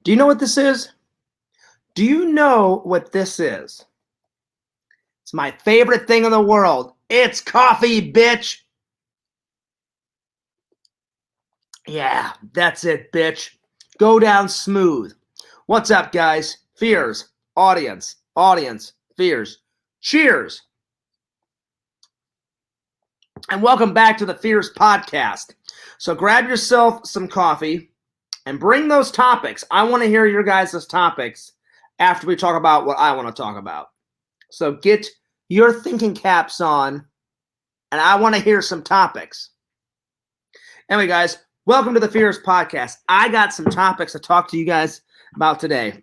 Do you know what this is? Do you know what this is? It's my favorite thing in the world. It's coffee, bitch. Yeah, that's it, bitch. Go down smooth. What's up, guys? Fears, audience, fears. Cheers. And welcome back to the Fears podcast. So grab yourself some coffee and bring those topics. I want to hear your guys' topics after we talk about what I want to talk about. So get your thinking caps on, and I want to hear some topics. Anyway, guys, welcome to the Fears podcast. I got some topics to talk to you guys about today.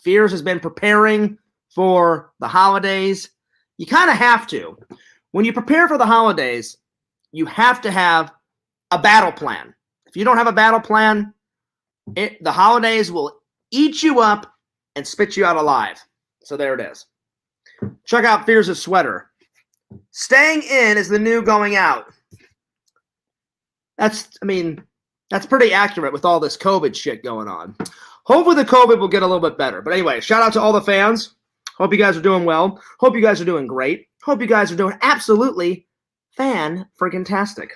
Fears has been preparing for the holidays. You kind of have to. When you prepare for the holidays, you have to have a battle plan. If you don't have a battle plan, the holidays will eat you up and spit you out alive. So there it is. Check out Fears' sweater. Staying in is the new going out. That's pretty accurate with all this COVID shit going on. Hopefully the COVID will get a little bit better. But anyway, shout out to all the fans. Hope you guys are doing well. Hope you guys are doing great. Hope you guys are doing absolutely fan-freaking-tastic.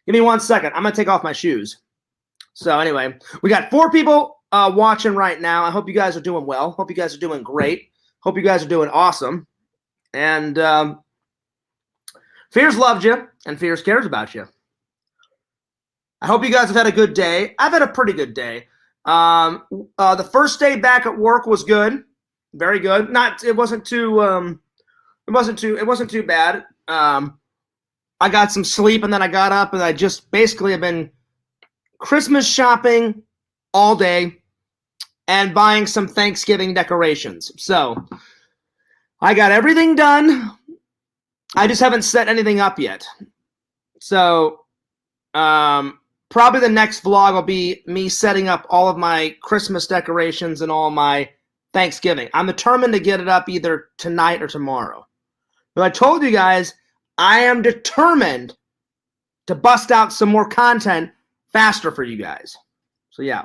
Give me 1 second. I'm going to take off my shoes. So anyway, we got 4 people watching right now. I hope you guys are doing well. Hope you guys are doing great. Hope you guys are doing awesome. And Fears loved you, and Fears cares about you. I hope you guys have had a good day. I've had a pretty good day. The first day back at work was good. Very good. It wasn't too bad. I got some sleep and then I got up and I just basically have been Christmas shopping all day and buying some Thanksgiving decorations. So I got everything done. I just haven't set anything up yet. So probably the next vlog will be me setting up all of my Christmas decorations and all my Thanksgiving. I'm determined to get it up either tonight or tomorrow. But I told you guys, I am determined to bust out some more content faster for you guys. So yeah.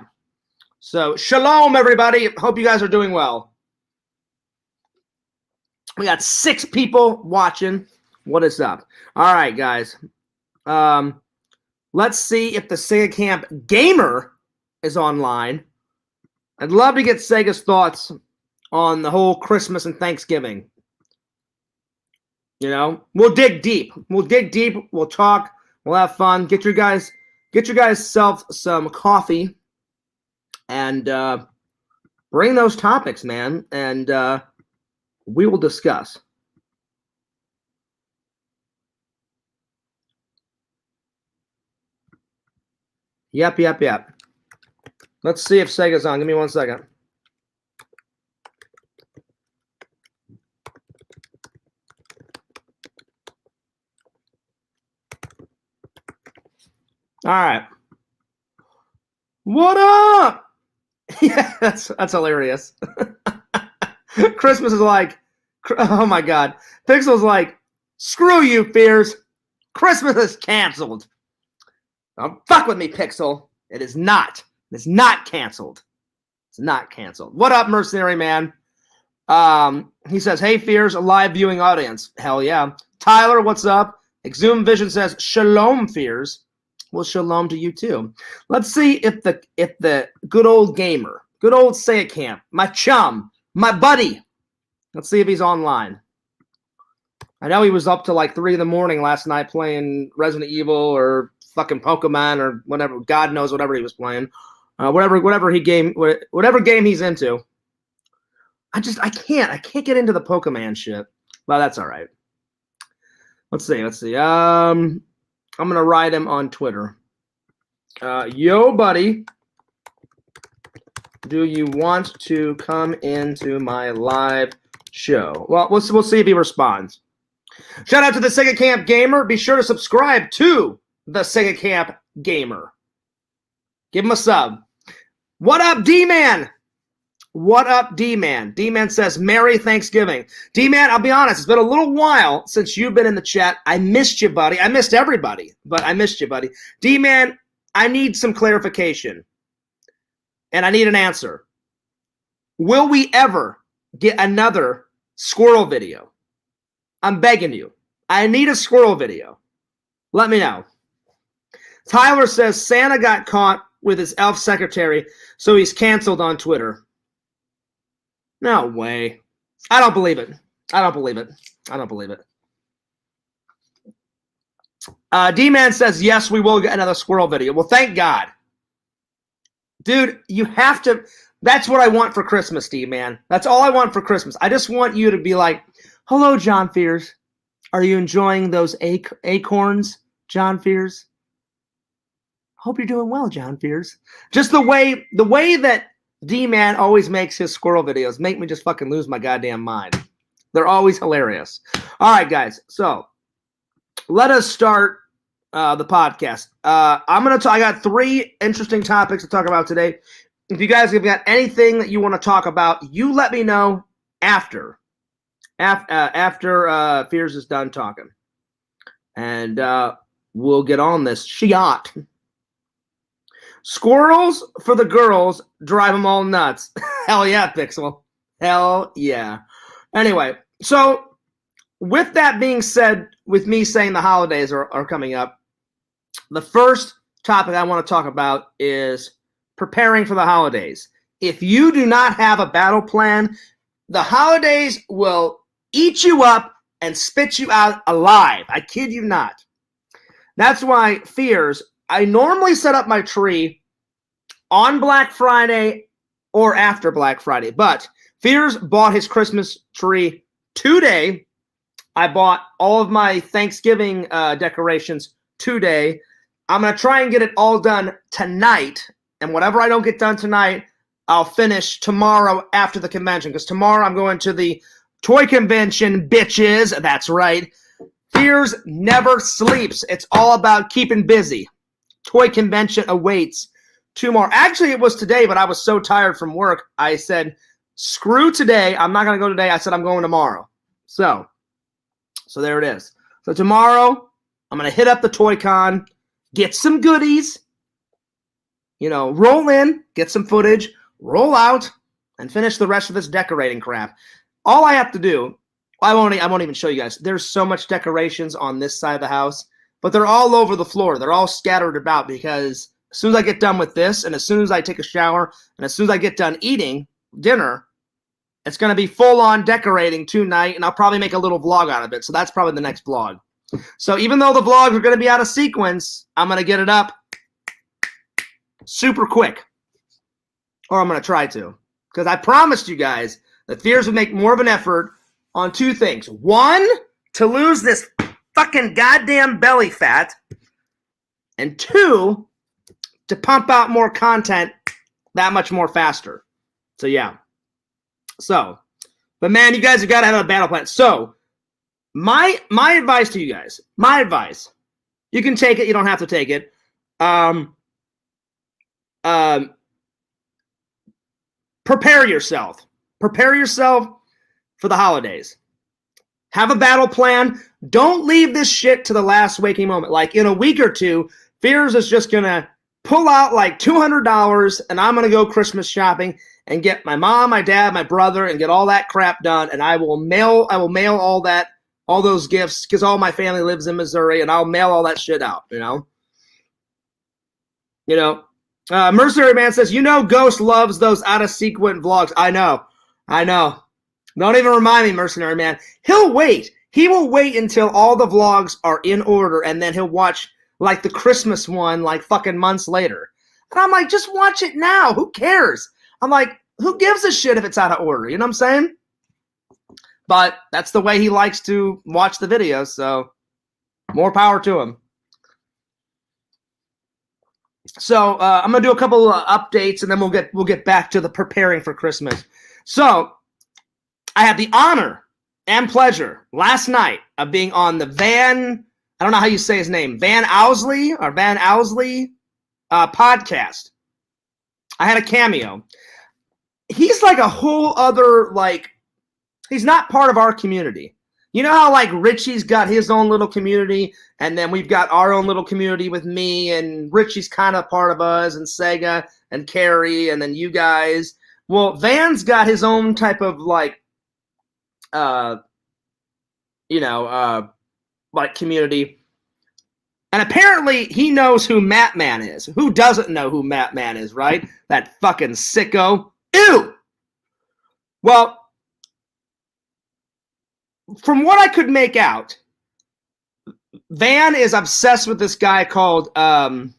So shalom, everybody. Hope you guys are doing well. We got 6 people watching. What is up? All right, guys. Let's see if the Sega Camp Gamer is online. I'd love to get Sega's thoughts on the whole Christmas and Thanksgiving. You know, we'll dig deep. We'll talk. We'll have fun. Get your guys self some coffee and bring those topics, man, and we will discuss. Yep. Let's see if Sega's on. Give me 1 second. All right. What up? Yeah, that's hilarious. Christmas is like, oh my God. Pixel's like, screw you, Fears. Christmas is canceled. Don't fuck with me, Pixel. It is not. It's not canceled. It's not canceled. What up, Mercenary Man? He says, hey, Fears, a live viewing audience. Hell yeah. Tyler, what's up? Exhumed Vision says, shalom, Fears. Well, shalom to you too. Let's see if the good old gamer, good old Sega Camp, my chum, my buddy. Let's see if he's online. I know he was up to like 3 in the morning last night playing Resident Evil or fucking Pokemon or whatever. God knows whatever he was playing. Whatever game he's into. I can't get into the Pokemon shit. Well, that's all right. Let's see. I'm gonna write him on Twitter. Yo, buddy, do you want to come into my live show? Well, we'll see if he responds. Shout out to the Sega Camp Gamer. Be sure to subscribe to the Sega Camp Gamer. Give him a sub. What up, D-Man? What up, D-Man? D-Man says, Merry Thanksgiving. D-Man, I'll be honest, it's been a little while since you've been in the chat. I missed you, buddy. I missed everybody, but I missed you, buddy. D-Man, I need some clarification. and I need an answer. Will we ever get another squirrel video? I'm begging you. I need a squirrel video. Let me know. Tyler says Santa got caught with his elf secretary, so he's canceled on Twitter. No way. I don't believe it. I don't believe it. I don't believe it. D-Man says, yes, we will get another squirrel video. Well, thank God. Dude, you have to. That's what I want for Christmas, D-Man. That's all I want for Christmas. I just want you to be like, hello, John Fears. Are you enjoying those acorns, John Fears? Hope you're doing well, John Fears. Just the way that D-Man always makes his squirrel videos make me just fucking lose my goddamn mind. They're always hilarious. All right, guys. So let us start the podcast. I got 3 interesting topics to talk about today. If you guys have got anything that you want to talk about, you let me know after Fears is done talking, and we'll get on this shot. Squirrels for the girls drive them all nuts. Hell yeah, Pixel. Hell yeah. Anyway, so with that being said, with me saying the holidays are coming up, the first topic I want to talk about is preparing for the holidays. If you do not have a battle plan, the holidays will eat you up and spit you out alive. I kid you not. That's why, Fears, I normally set up my tree on Black Friday or after Black Friday, but Fears bought his Christmas tree today. I bought all of my Thanksgiving decorations today. I'm going to try and get it all done tonight, and whatever I don't get done tonight, I'll finish tomorrow after the convention, because tomorrow I'm going to the toy convention, bitches. That's right. Fears never sleeps. It's all about keeping busy. Toy convention awaits tomorrow. Actually, it was today, but I was so tired from work, I said, screw today. I'm not going to go today. I said I'm going tomorrow. So there it is. So tomorrow, I'm going to hit up the Toy Con, get some goodies, roll in, get some footage, roll out, and finish the rest of this decorating crap. All I have to do, I won't even show you guys. There's so much decorations on this side of the house, but they're all over the floor. They're all scattered about because as soon as I get done with this, and as soon as I take a shower, and as soon as I get done eating dinner, it's going to be full-on decorating tonight, and I'll probably make a little vlog out of it. So that's probably the next vlog. So even though the vlogs are going to be out of sequence, I'm going to get it up super quick. Or I'm going to try to. Because I promised you guys that Fears would make more of an effort on 2 things. 1, to lose this fucking goddamn belly fat. And 2, to pump out more content that much more faster. So yeah. But man, you guys have got to have a battle plan. So my advice to you guys, you can take it, you don't have to take it. Prepare yourself. Prepare yourself for the holidays. Have a battle plan. Don't leave this shit to the last waking moment. Like in a week or 2, Fears is just going to pull out like $200 and I'm going to go Christmas shopping and get my mom, my dad, my brother, and get all that crap done. And I will mail all those gifts, because all my family lives in Missouri, and I'll mail all that shit out, Mercenary Man says, Ghost loves those out-of-sequence vlogs. I know. Don't even remind me, Mercenary Man. He'll wait. He will wait until all the vlogs are in order, and then he'll watch, like, the Christmas one, like, fucking months later. And I'm like, just watch it now. Who cares? I'm like, who gives a shit if it's out of order? You know what I'm saying? But that's the way he likes to watch the videos, so more power to him. So I'm gonna do a couple of updates, and then we'll get back to the preparing for Christmas. So I had the honor and pleasure last night of being on the I don't know how you say his name, Van Owsley podcast. I had a cameo. He's like a whole other, like, he's not part of our community. You know how, like, Richie's got his own little community, And then we've got our own little community with me, and Richie's kind of part of us, and Sega and Carrie, and then you guys. Well, Van's got his own type of like, like community. And apparently he knows who Matt Man is. Who doesn't know who Matt Man is, right? That fucking sicko. Ew! Well, from what I could make out, Van is obsessed with this guy called, I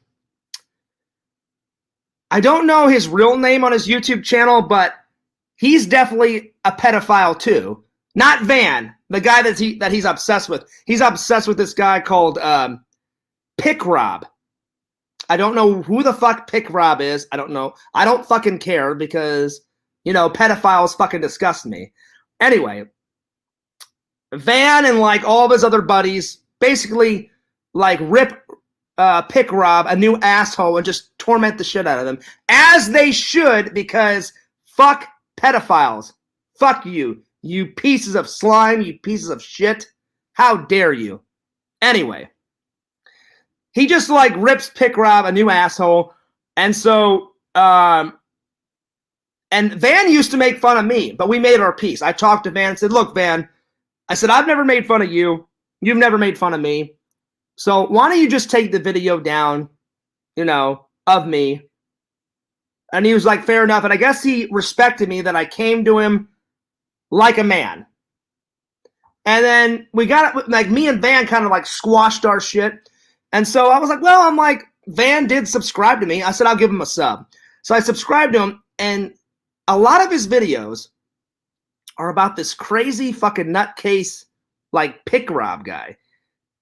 don't know his real name on his YouTube channel, but he's definitely a pedophile too. Not Van, the guy that he's obsessed with. He's obsessed with this guy called Pick Rob. I don't know who the fuck Pick Rob is. I don't know. I don't fucking care because, pedophiles fucking disgust me. Anyway, Van and like all of his other buddies basically like rip Pick Rob a new asshole and just torment the shit out of them. As they should, because fuck pedophiles. Fuck you. You pieces of slime. You pieces of shit. How dare you? Anyway. He just like rips Pick Rob a new asshole. And so, and Van used to make fun of me, but we made our peace. I talked to Van and said, look, Van, I said, I've never made fun of you. You've never made fun of me. So why don't you just take the video down, of me? And he was like, fair enough. And I guess he respected me that I came to him like a man. And then we got, like, me and Van kind of like squashed our shit. And so I was like, well, Van did subscribe to me. I said, I'll give him a sub. So I subscribed to him, and a lot of his videos are about this crazy fucking nutcase, like, Pick Rob guy.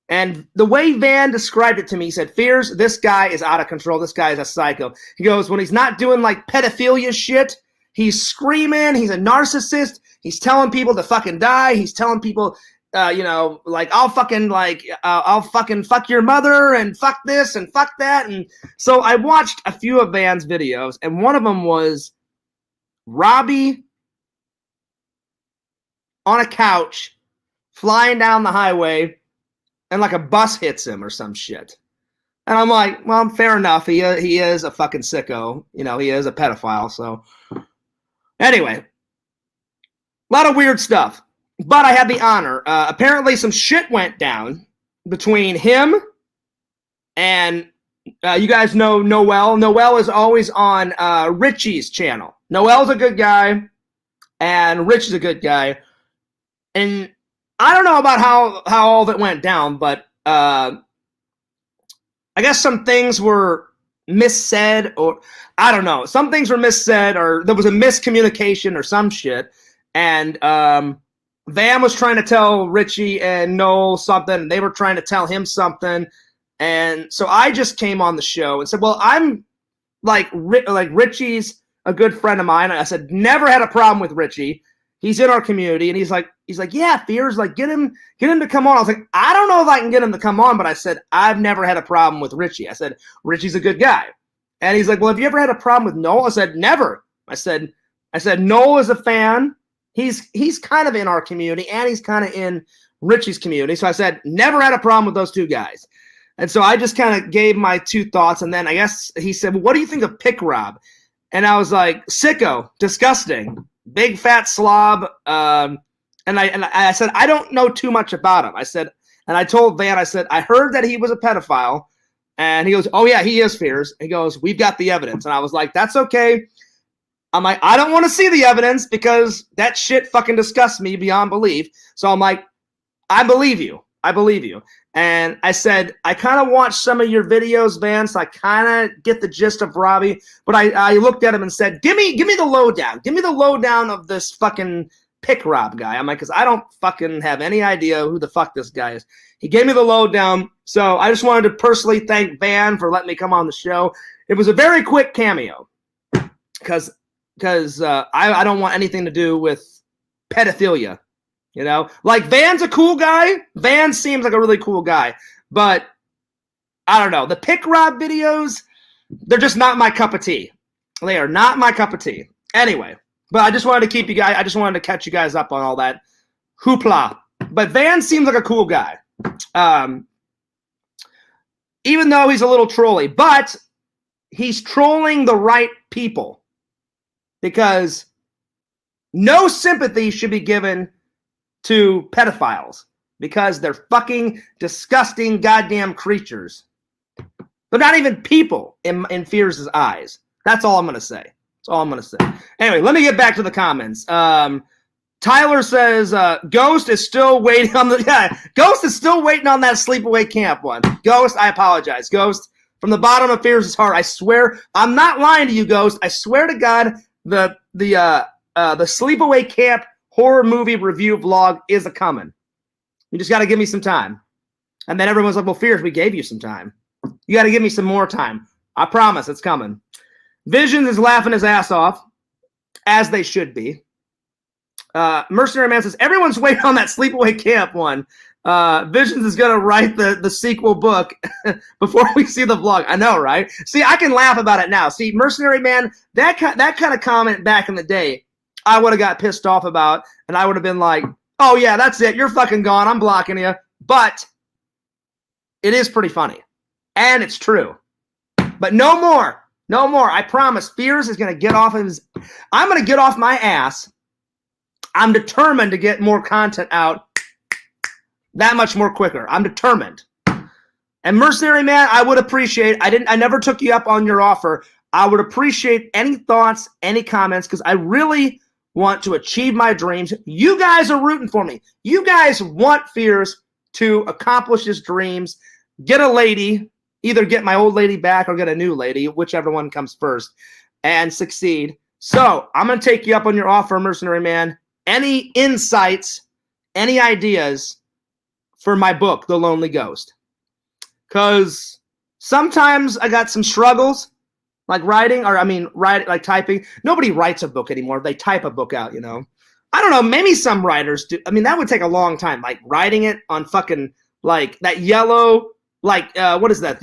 And the way Van described it to me, he said, Fears, this guy is out of control. This guy is a psycho. He goes, when he's not doing, like, pedophilia shit, he's screaming. He's a narcissist. He's telling people to fucking die. He's telling people... like I'll fucking fuck your mother and fuck this and fuck that. And so I watched a few of Van's videos, and one of them was Robbie on a couch flying down the highway and like a bus hits him or some shit. And I'm like, well, fair enough. He is a fucking sicko. He is a pedophile. So anyway, a lot of weird stuff. But I had the honor. Apparently some shit went down between him and you guys know Noel. Noel is always on Richie's channel. Noel's a good guy, and Rich is a good guy. And I don't know about how all of it went down, but I guess some things were missaid, or I don't know. Some things were missaid, or there was a miscommunication or some shit. And Van was trying to tell Richie and Noel something, and they were trying to tell him something. And so I just came on the show and said, well, I'm like Richie's a good friend of mine. And I said, never had a problem with Richie. He's in our community. And he's like, yeah, Fears, like, get him to come on. I was like, I don't know if I can get him to come on, but I said, I've never had a problem with Richie. I said, Richie's a good guy. And he's like, well, have you ever had a problem with Noel? I said, never. I said, Noel is a fan. He's kind of in our community, and he's kind of in Richie's community. So I said, never had a problem with those two guys. And so I just kind of gave my two thoughts. And then I guess he said, well, what do you think of Pick Rob? And I was like, sicko, disgusting, big fat slob. And I said, I don't know too much about him. I said, and I told Van, I said, I heard that he was a pedophile. And he goes, oh yeah, he is, Fears. He goes, we've got the evidence. And I was like, that's okay. I'm like, I don't want to see the evidence because that shit fucking disgusts me beyond belief. So I'm like, I believe you. And I said, I kind of watched some of your videos, Van, so I kind of get the gist of Robbie. But I looked at him and said, give me the lowdown. Give me the lowdown of this fucking Pick Rob guy. I'm like, because I don't fucking have any idea who the fuck this guy is. He gave me the lowdown. So I just wanted to personally thank Van for letting me come on the show. It was a very quick cameo because I don't want anything to do with pedophilia, Like, Van's a cool guy. Van seems like a really cool guy. But, I don't know. The Pick Rob videos, they're just not my cup of tea. They are not my cup of tea. Anyway, but I just wanted to catch you guys up on all that hoopla. But Van seems like a cool guy. even though he's a little trolly, but he's trolling the right people because no sympathy should be given to pedophiles because they're fucking disgusting goddamn creatures. They're not even people in Fierce's eyes. That's all I'm going to say. That's all I'm going to say. Anyway, let me get back to the comments. Tyler says, Ghost is still waiting on Ghost is still waiting on that sleepaway camp one. Ghost, I apologize. Ghost, from the bottom of Fierce's heart, I swear, I'm not lying to you, Ghost. I swear to God, the sleepaway camp horror movie review vlog is a coming. You just got to give me some time. And then everyone's like, well, Fierce, we gave you some time. You got to give me some more time. I promise it's coming. Visions is laughing his ass off, as they should be. Mercenary Man says, everyone's waiting on that sleepaway camp one. Visions is going to write the sequel book before we see the vlog. I know, right? See, I can laugh about it now. See, Mercenary Man, that kind of comment back in the day, I would have got pissed off about, and I would have been like, oh, yeah, that's it. You're fucking gone. I'm blocking you. But it is pretty funny. And it's true. But no more. No more. I promise. Fears is going to get off of his... I'm going to get off my ass. I'm determined to get more content out that much more quicker. I'm determined. And Mercenary Man, I would appreciate... I never took you up on your offer. I would appreciate any thoughts, any comments, because I really want to achieve my dreams. You guys are rooting for me. You guys want Fears to accomplish his dreams, get a lady, either get my old lady back or get a new lady, whichever one comes first, and succeed. So I'm going to take you up on your offer, Mercenary Man. Any insights, any ideas for my book, The Lonely Ghost? Because sometimes I got some struggles, like like typing. Nobody writes a book anymore. They type a book out, you know. I don't know. Maybe some writers do. I mean, that would take a long time, like writing it on fucking, like, that yellow, like, what is that?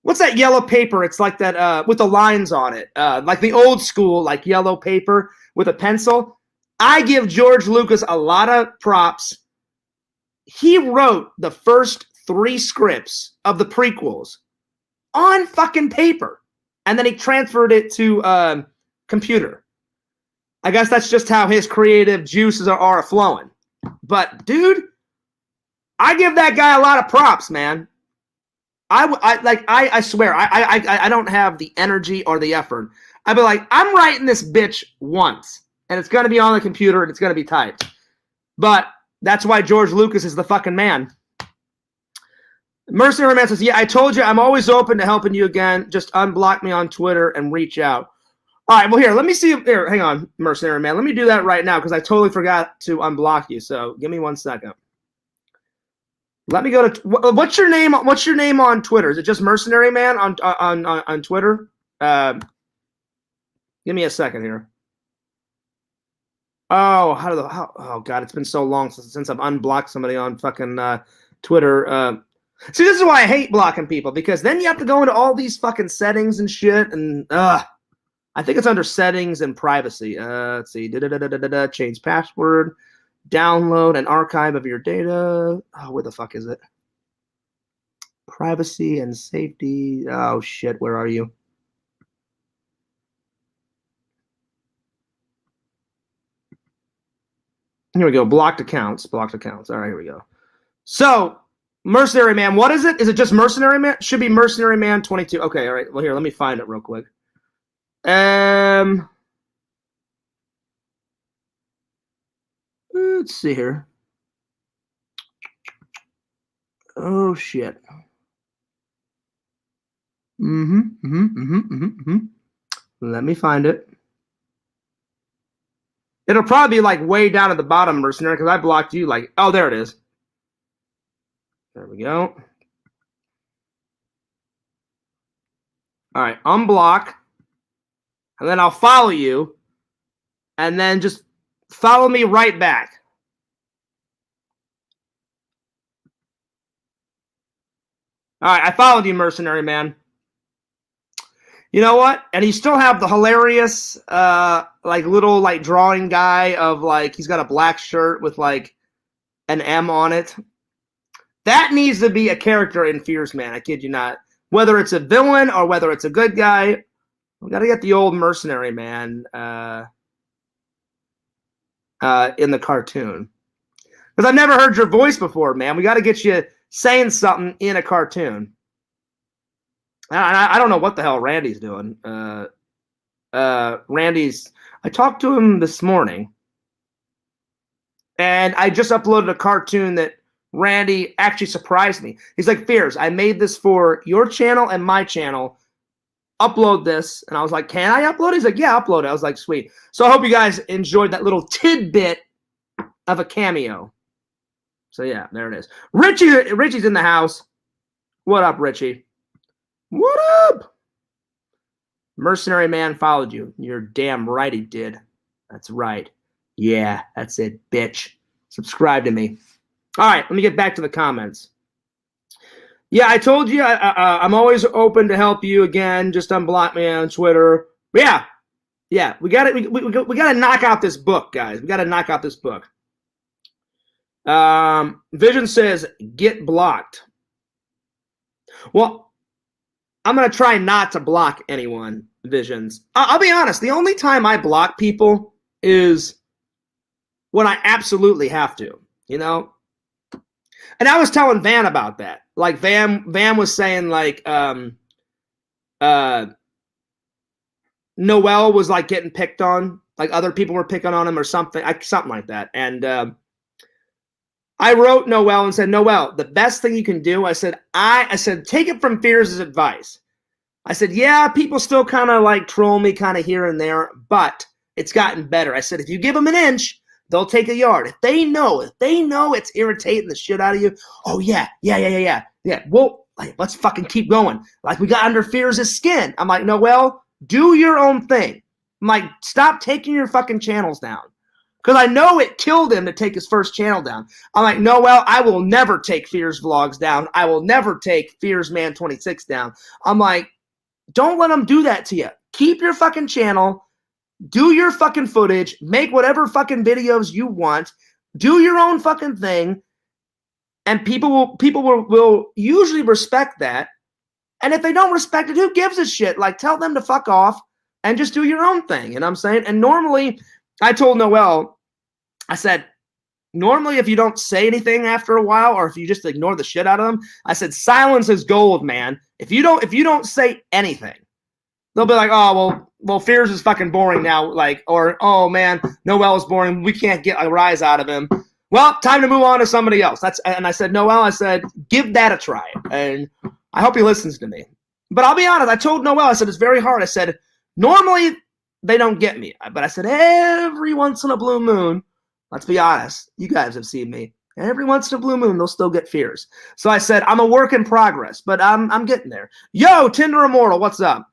What's that yellow paper? It's like that, with the lines on it. Like the old school, like, yellow paper with a pencil. I give George Lucas a lot of props. He wrote the first 3 scripts of the prequels on fucking paper. And then he transferred it to computer. I guess that's just how his creative juices are flowing. But, dude, I give that guy a lot of props, man. I swear, I don't have the energy or the effort. I'd be like, I'm writing this bitch once, and it's going to be on the computer, and it's going to be typed. But that's why George Lucas is the fucking man. Mercenary Man says, yeah, I told you, I'm always open to helping you again. Just unblock me on Twitter and reach out. All right, well, here, let me see. Here, hang on, Mercenary Man. Let me do that right now because I totally forgot to unblock you. So give me 1 second. Let me go to what's your name? What's your name on Twitter? Is it just Mercenary Man on Twitter? Give me a second here. Oh, oh God, it's been so long since I've unblocked somebody on fucking Twitter. See, this is why I hate blocking people, because then you have to go into all these fucking settings and shit, and I think it's under settings and privacy. Let's see, change password. Download an archive of your data. Oh, where the fuck is it? Privacy and safety. Oh, shit. Where are you? Here we go. Blocked accounts. Blocked accounts. All right, here we go. So, Mercenary Man, what is it? Is it just Mercenary Man? Should be Mercenary Man 22. Okay, all right. Well, here, let me find it real quick. Let's see here. Oh, shit. Let me find it. It'll probably be like way down at the bottom, Mercenary, because I blocked you. Like, oh, there it is. There we go. All right, unblock. And then I'll follow you. And then just follow me right back. All right, I followed you, Mercenary Man. You know what? And you still have the hilarious, like, little, like, drawing guy of, like, he's got a black shirt with, like, an M on it. That needs to be a character in Fears Man. I kid you not. Whether it's a villain or whether it's a good guy, we got to get the old mercenary man in the cartoon. Because I've never heard your voice before, man. We got to get you saying something in a cartoon. I don't know what the hell Randy's doing. Randy's. I talked to him this morning, and I just uploaded a cartoon that Randy actually surprised me. He's like, Fears, I made this for your channel and my channel. Upload this. And I was like, can I upload it? He's like, yeah, upload it. I was like, sweet. So I hope you guys enjoyed that little tidbit of a cameo. So yeah, there it is. Richie's in the house. What up, Richie? What up? Mercenary man followed you. You're damn right he did. That's right. Yeah, that's it, bitch. Subscribe to me. All right, let me get back to the comments. Yeah, I told you I'm always open to help you again. Just unblock me on Twitter. But yeah, we got to knock out this book, guys. We got to knock out this book. Vision says get blocked. Well, I'm gonna try not to block anyone. Visions. I'll be honest. The only time I block people is when I absolutely have to. You know. And I was telling Van about that. Like Van was saying like Noel was like getting picked on, like other people were picking on him or something, something like that. And I wrote Noel and said, Noel, the best thing you can do, I said, take it from Fears' advice. I said, yeah, people still kind of like troll me kind of here and there, but it's gotten better. I said, if you give them an inch, they'll take a yard. If they know it's irritating the shit out of you, oh yeah. Well, like, let's fucking keep going. Like we got under Fears' skin. I'm like, Noel, do your own thing. I'm like, stop taking your fucking channels down. Because I know it killed him to take his first channel down. I'm like, Noel, I will never take Fears Vlogs down. I will never take Fears Man 26 down. I'm like, don't let them do that to you. Keep your fucking channel. Do your fucking footage. Make whatever fucking videos you want. Do your own fucking thing. And people will usually respect that. And if they don't respect it, who gives a shit? Like, tell them to fuck off and just do your own thing. You know what I'm saying? And normally, I told Noel, I said, normally if you don't say anything after a while, or if you just ignore the shit out of them, I said, silence is gold, man. If you don't say anything, they'll be like, oh, well, Fears is fucking boring now. Like, or, oh man, Noel is boring. We can't get a rise out of him. Well, time to move on to somebody else. And I said, Noel, I said, give that a try. And I hope he listens to me. But I'll be honest, I told Noel, I said, it's very hard. I said, normally they don't get me. But I said, every once in a blue moon, let's be honest, you guys have seen me. Every once in a blue moon, they'll still get Fears. So I said, I'm a work in progress, but I'm getting there. Yo, Tinder Immortal, what's up?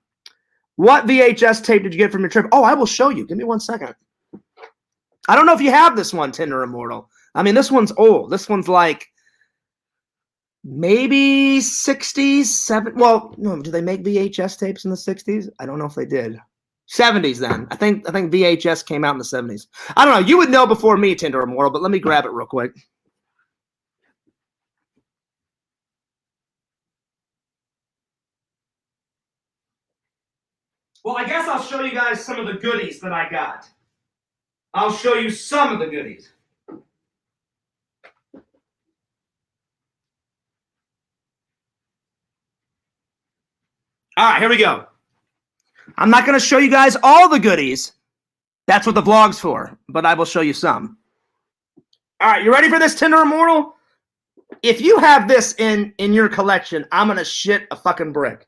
What VHS tape did you get from your trip? Oh, I will show you. Give me 1 second. I don't know if you have this one, Tinder Immortal. I mean, this one's old. This one's like maybe 60s, 70s. Well, no, do they make VHS tapes in the 60s? I don't know if they did. 70s then. I think VHS came out in the 70s. I don't know. You would know before me, Tinder Immortal, but let me grab it real quick. Well, I guess I'll show you guys some of the goodies that I got. I'll show you some of the goodies. All right, here we go. I'm not going to show you guys all the goodies. That's what the vlog's for, but I will show you some. All right, you ready for this, Tinder Immortal? If you have this in your collection, I'm going to shit a fucking brick.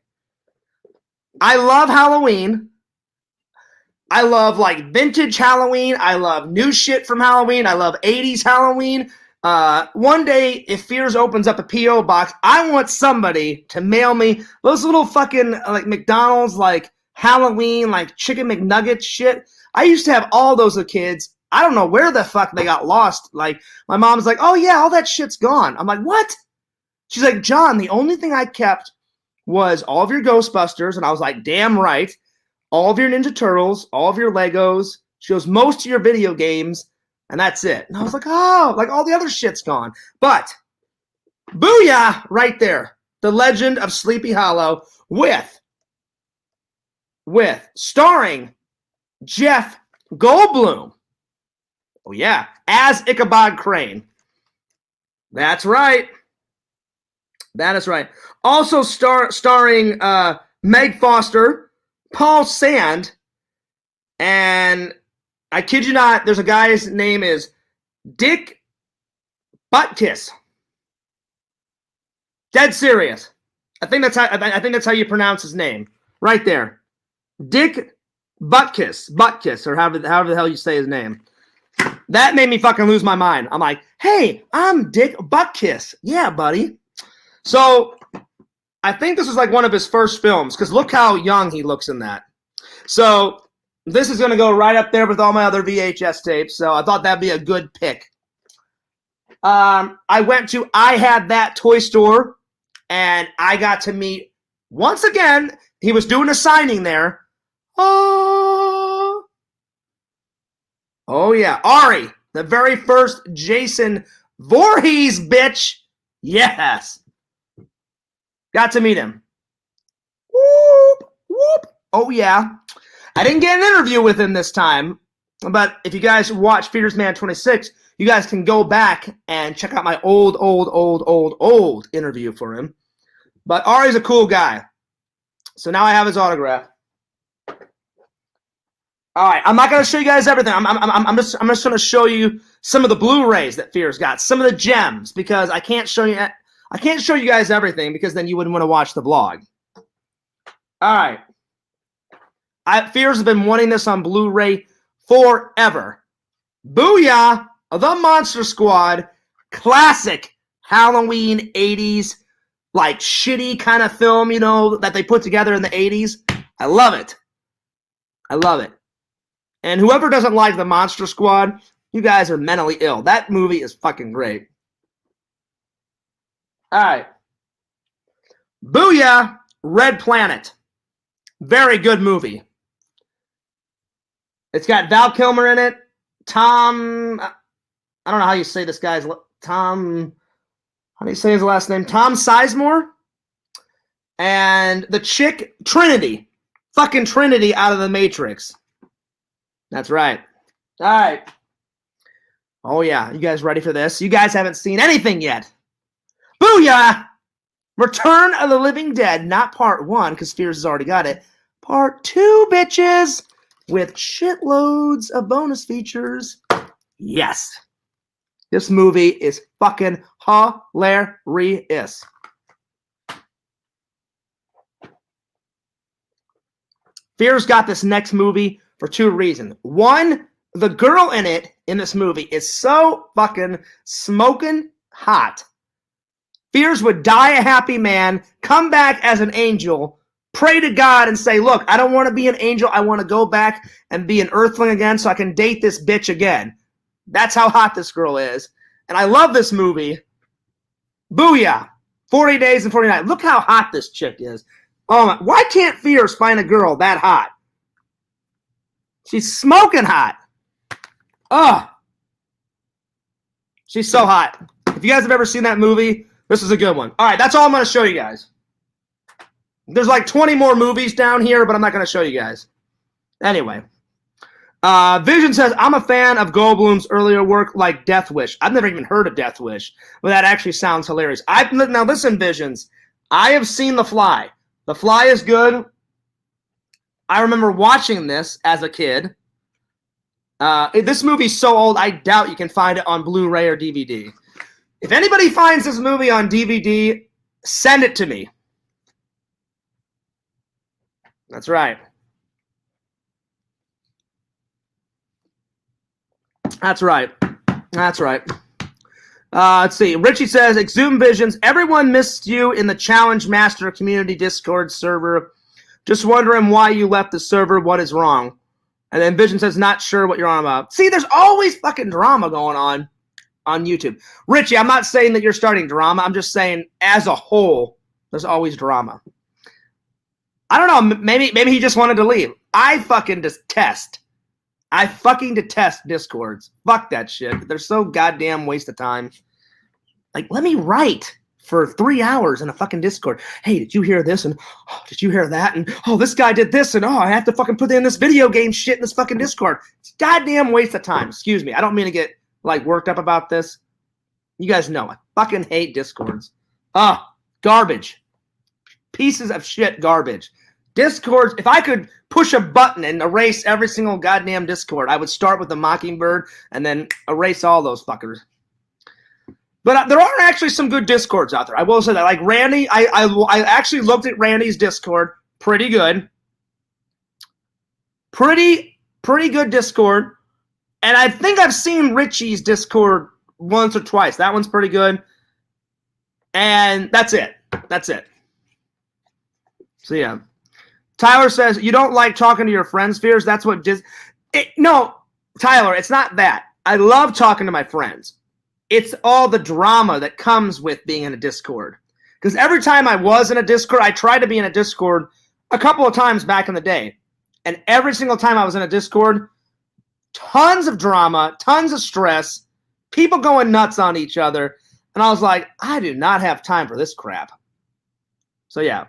I love Halloween. I love like vintage Halloween. I love new shit from Halloween. I love 80s Halloween. One day, if Fears opens up a P.O. box, I want somebody to mail me those little fucking like McDonald's like Halloween like chicken McNugget shit. I used to have all those as kids. I don't know where the fuck they got lost. Like my mom's like, oh yeah, all that shit's gone. I'm like, what? She's like, John, the only thing I kept was all of your Ghostbusters. And I was like, damn right. All of your Ninja Turtles, all of your Legos. She goes, most of your video games. And that's it. And I was like, oh, like all the other shit's gone. But Booyah! Right there. The Legend of Sleepy Hollow with starring Jeff Goldblum. Oh, yeah. As Ichabod Crane. That's right. That is right. Also starring Meg Foster, Paul Sand, and I kid you not, there's a guy's name is Dick Butkus. Dead serious. I think that's how you pronounce his name. Right there. Dick Butkus, or however the hell you say his name. That made me fucking lose my mind. I'm like, hey, I'm Dick Butkus. Yeah, buddy. So I think this is like one of his first films, because look how young he looks in that. So this is going to go right up there with all my other VHS tapes, so I thought that'd be a good pick. I went to I Had That toy store, and I got to meet, once again, he was doing a signing there. Oh yeah, Ari, the very first Jason Voorhees, bitch. Yes. Got to meet him. Whoop, whoop. Oh, yeah. I didn't get an interview with him this time, but if you guys watch Fears Man 26, you guys can go back and check out my old interview for him. But Ari's a cool guy. So now I have his autograph. All right, I'm not going to show you guys everything. I'm just going to show you some of the Blu-rays that Fears got, some of the gems, because I can't show you guys everything, because then you wouldn't want to watch the vlog. All right. Fears has been wanting this on Blu-ray forever. Booyah! The Monster Squad, classic Halloween 80s, like shitty kind of film, you know, that they put together in the 80s. I love it. I love it. And whoever doesn't like the Monster Squad, you guys are mentally ill. That movie is fucking great. All right. Booyah! Red Planet. Very good movie. It's got Val Kilmer in it. Tom, I don't know how you say this guy's, Tom, how do you say his last name? Tom Sizemore. And the chick, Trinity. Fucking Trinity out of The Matrix. That's right. All right. Oh, yeah. You guys ready for this? You guys haven't seen anything yet. Booyah! Return of the Living Dead. Not part 1, because Fears has already got it. Part 2, bitches. With shitloads of bonus features. Yes. This movie is fucking hilarious. Fears got this next movie for 2 reasons. One, the girl in it, in this movie, is so fucking smoking hot. Fears would die a happy man, come back as an angel, pray to God and say, look, I don't want to be an angel. I want to go back and be an earthling again so I can date this bitch again. That's how hot this girl is. And I love this movie. Booyah. 40 Days and 40 Nights. Look how hot this chick is. Oh my, why can't Fears find a girl that hot? She's smoking hot. Ugh. She's so hot. If you guys have ever seen that movie, this is a good one. All right, that's all I'm going to show you guys. There's like 20 more movies down here, but I'm not going to show you guys. Anyway. Vision says, I'm a fan of Goldblum's earlier work like Death Wish. I've never even heard of Death Wish, but that actually sounds hilarious. Now listen, Visions. I have seen The Fly. The Fly is good. I remember watching this as a kid. This movie's so old, I doubt you can find it on Blu-ray or DVD. If anybody finds this movie on DVD, send it to me. That's right. That's right. That's right. Let's see. Richie says, Exhume Visions, everyone missed you in the Challenge Master Community Discord server. Just wondering why you left the server. What is wrong? And then Vision says, not sure what you're on about. See, there's always fucking drama going on YouTube. Richie, I'm not saying that you're starting drama. I'm just saying, as a whole, there's always drama. I don't know. Maybe he just wanted to leave. I fucking detest Discords. Fuck that shit. They're so goddamn waste of time. Like, let me write. for 3 hours in a fucking Discord. Hey, did you hear this? And oh, did you hear that? And oh, this guy did this. And oh, I have to fucking put in this video game shit in this fucking Discord. It's a goddamn waste of time. Excuse me. I don't mean to get like worked up about this. You guys know I fucking hate Discords. Garbage. Pieces of shit garbage. Discords, if I could push a button and erase every single goddamn Discord, I would start with the Mockingbird and then erase all those fuckers. But there are actually some good Discords out there. I will say that. Like Randy, I actually looked at Randy's Discord. Pretty good. Pretty good Discord. And I think I've seen Richie's Discord once or twice. That one's pretty good. And that's it. That's it. So, yeah. Tyler says, you don't like talking to your friends, Fears? That's what... No, Tyler, it's not that. I love talking to my friends. It's all the drama that comes with being in a Discord. Because every time I was in a Discord, I tried to be in a Discord a couple of times back in the day. And every single time I was in a Discord, tons of drama, tons of stress, people going nuts on each other. And I was like, I do not have time for this crap. So, yeah.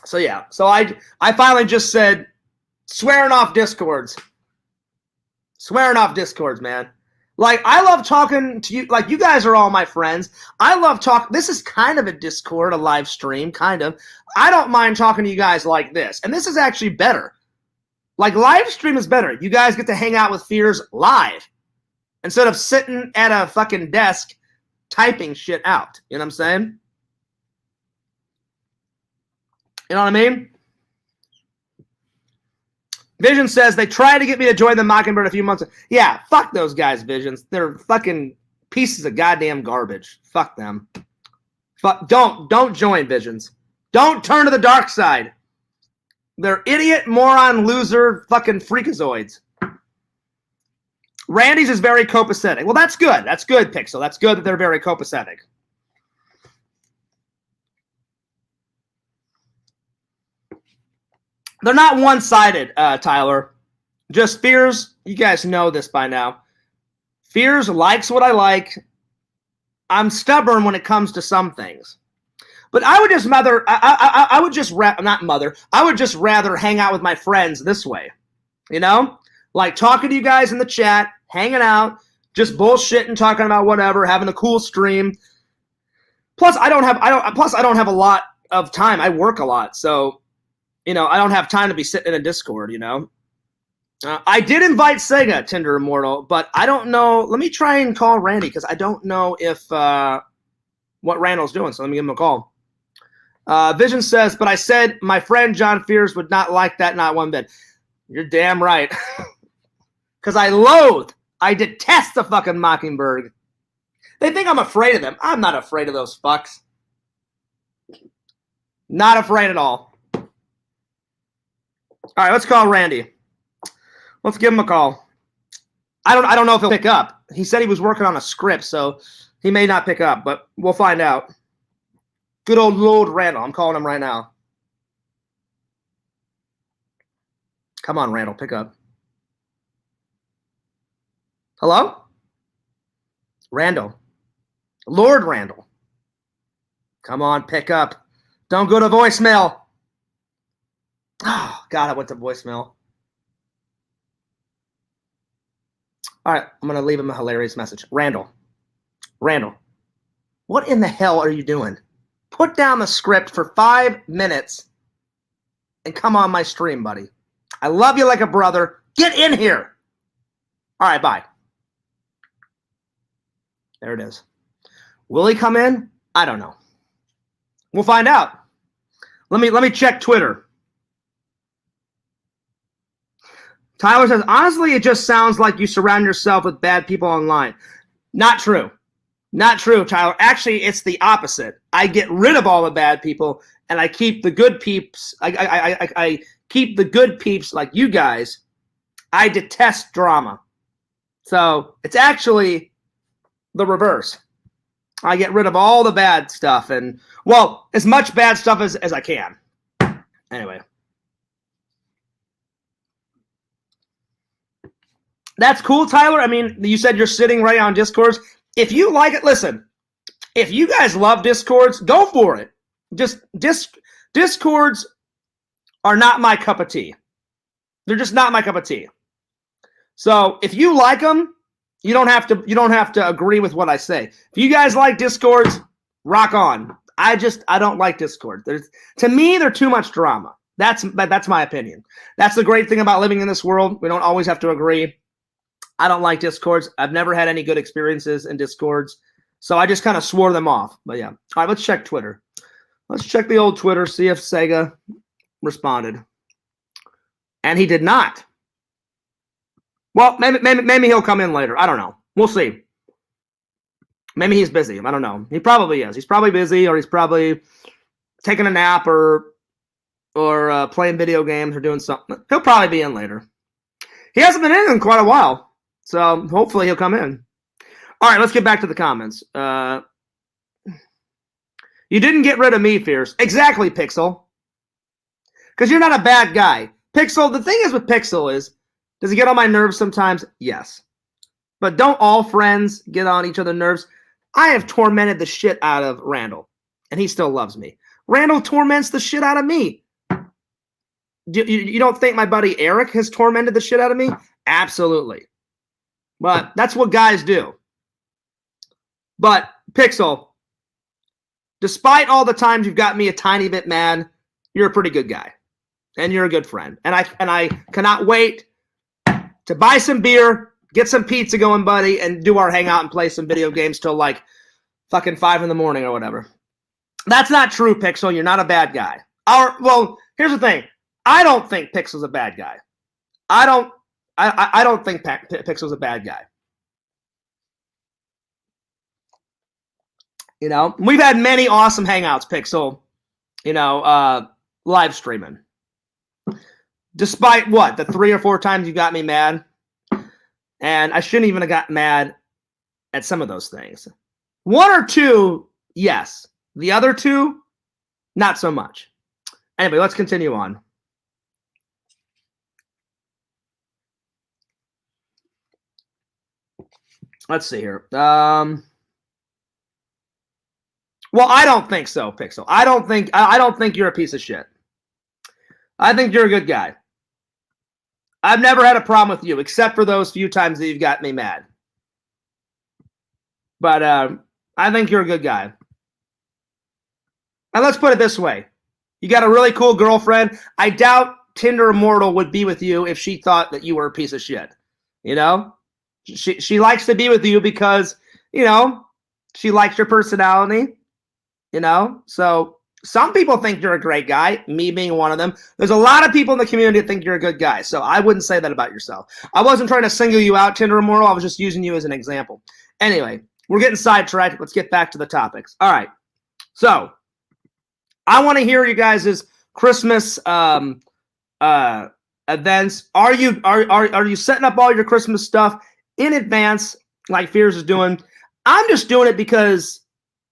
So I finally just said, swearing off Discords. Swearing off Discords, man. Like, I love talking to you. Like, you guys are all my friends. I love talking. This is kind of a Discord, a live stream, kind of. I don't mind talking to you guys like this. And this is actually better. Like, live stream is better. You guys get to hang out with Fears live instead of sitting at a fucking desk typing shit out. You know what I'm saying? You know what I mean? Vision says, they tried to get me to join the Mockingbird a few months ago. Yeah, fuck those guys, Visions. They're fucking pieces of goddamn garbage. Fuck them. Fuck, don't join, Visions. Don't turn to the dark side. They're idiot, moron, loser, fucking freakazoids. Randy's is very copacetic. Well, that's good. That's good, Pixel. That's good that they're very copacetic. They're not one-sided, Tyler. Just Fears, you guys know this by now. Fears likes what I like. I'm stubborn when it comes to some things. But I would just I would just rather hang out with my friends this way. You know? Like talking to you guys in the chat, hanging out, just bullshitting, talking about whatever, having a cool stream. Plus I don't have a lot of time. I work a lot, so you know, I don't have time to be sitting in a Discord, you know. I did invite Sega, Tinder Immortal, but I don't know. Let me try and call Randy because I don't know if what Randall's doing, so let me give him a call. Vision says, but I said my friend John Fears would not like that, not one bit. You're damn right. Because I detest the fucking Mockingbird. They think I'm afraid of them. I'm not afraid of those fucks. Not afraid at all. All right, let's call Randy. Let's give him a call. I don't know if he'll pick up. He said he was working on a script, so he may not pick up, but we'll find out. Good old Lord Randall. I'm calling him right now. Come on, Randall, pick up. Hello? Randall. Lord Randall. Come on, pick up. Don't go to voicemail. Oh, God, I went to voicemail. All right, I'm going to leave him a hilarious message. Randall, what in the hell are you doing? Put down the script for 5 minutes and come on my stream, buddy. I love you like a brother. Get in here. All right, bye. There it is. Will he come in? I don't know. We'll find out. Let me check Twitter. Tyler says, honestly, it just sounds like you surround yourself with bad people online. Not true. Not true, Tyler. Actually, it's the opposite. I get rid of all the bad people, and I keep the good peeps. I keep the good peeps like you guys. I detest drama. So it's actually the reverse. I get rid of all the bad stuff, and, well, as much bad stuff as I can. Anyway. That's cool, Tyler. I mean, you said you're sitting right on Discord. If you like it, listen, If you guys love Discords, go for it. Just Discords are not my cup of tea. They're just not my cup of tea. So if you like them, you don't have to agree with what I say. If you guys like Discords, rock on. I don't like Discord. To me, they're too much drama. That's my opinion. That's the great thing about living in this world. We don't always have to agree. I don't like Discords. I've never had any good experiences in Discords. So I just kind of swore them off. But yeah. All right, let's check Twitter. Let's check the old Twitter, see if Sega responded. And he did not. Well, maybe he'll come in later. I don't know. We'll see. Maybe he's busy. I don't know. He probably is. He's probably busy, or he's probably taking a nap, or playing video games, or doing something. He'll probably be in later. He hasn't been in quite a while, so hopefully he'll come in. All right, let's get back to the comments. You didn't get rid of me, Fierce. Exactly, Pixel. Because you're not a bad guy. Pixel, the thing is with Pixel is, does he get on my nerves sometimes? Yes. But don't all friends get on each other's nerves? I have tormented the shit out of Randall, and he still loves me. Randall torments the shit out of me. You don't think my buddy Eric has tormented the shit out of me? Absolutely. But that's what guys do. But, Pixel, despite all the times you've got me a tiny bit mad, you're a pretty good guy. And you're a good friend. And I cannot wait to buy some beer, get some pizza going, buddy, and do our hangout and play some video games till like fucking 5 in the morning or whatever. That's not true, Pixel. You're not a bad guy. Well, here's the thing. I don't think Pixel's a bad guy. I don't think Pixel's a bad guy. You know, we've had many awesome hangouts, Pixel, live streaming. Despite what? The 3 or 4 times you got me mad? And I shouldn't even have got mad at some of those things. 1 or 2, yes. The other 2, not so much. Anyway, let's continue on. Let's see here. Well, I don't think so, Pixel. I don't think you're a piece of shit. I think you're a good guy. I've never had a problem with you, except for those few times that you've got me mad. But I think you're a good guy. And let's put it this way. You got a really cool girlfriend. I doubt Tinder Immortal would be with you if she thought that you were a piece of shit. You know? She likes to be with you because, she likes your personality. So some people think you're a great guy, me being one of them. There's a lot of people in the community that think you're a good guy, so I wouldn't say that about yourself. I wasn't trying to single you out, Tinder Immortal. I was just using you as an example. Anyway, we're getting sidetracked. Let's get back to the topics. All right. So I want to hear you guys' Christmas events. Are you setting up all your Christmas stuff in advance like Fears is doing? I'm just doing it because,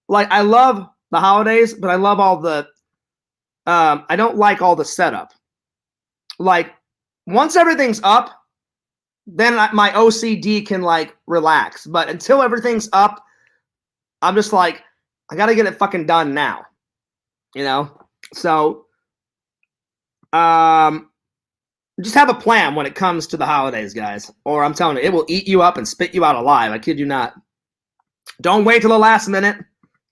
I love the holidays, but I love all the I don't like all the setup. Once everything's up, then my OCD can relax. But until everything's up, I'm just I got to get it fucking done now. So just have a plan when it comes to the holidays, guys. Or I'm telling you, it will eat you up and spit you out alive. I kid you not. Don't wait till the last minute.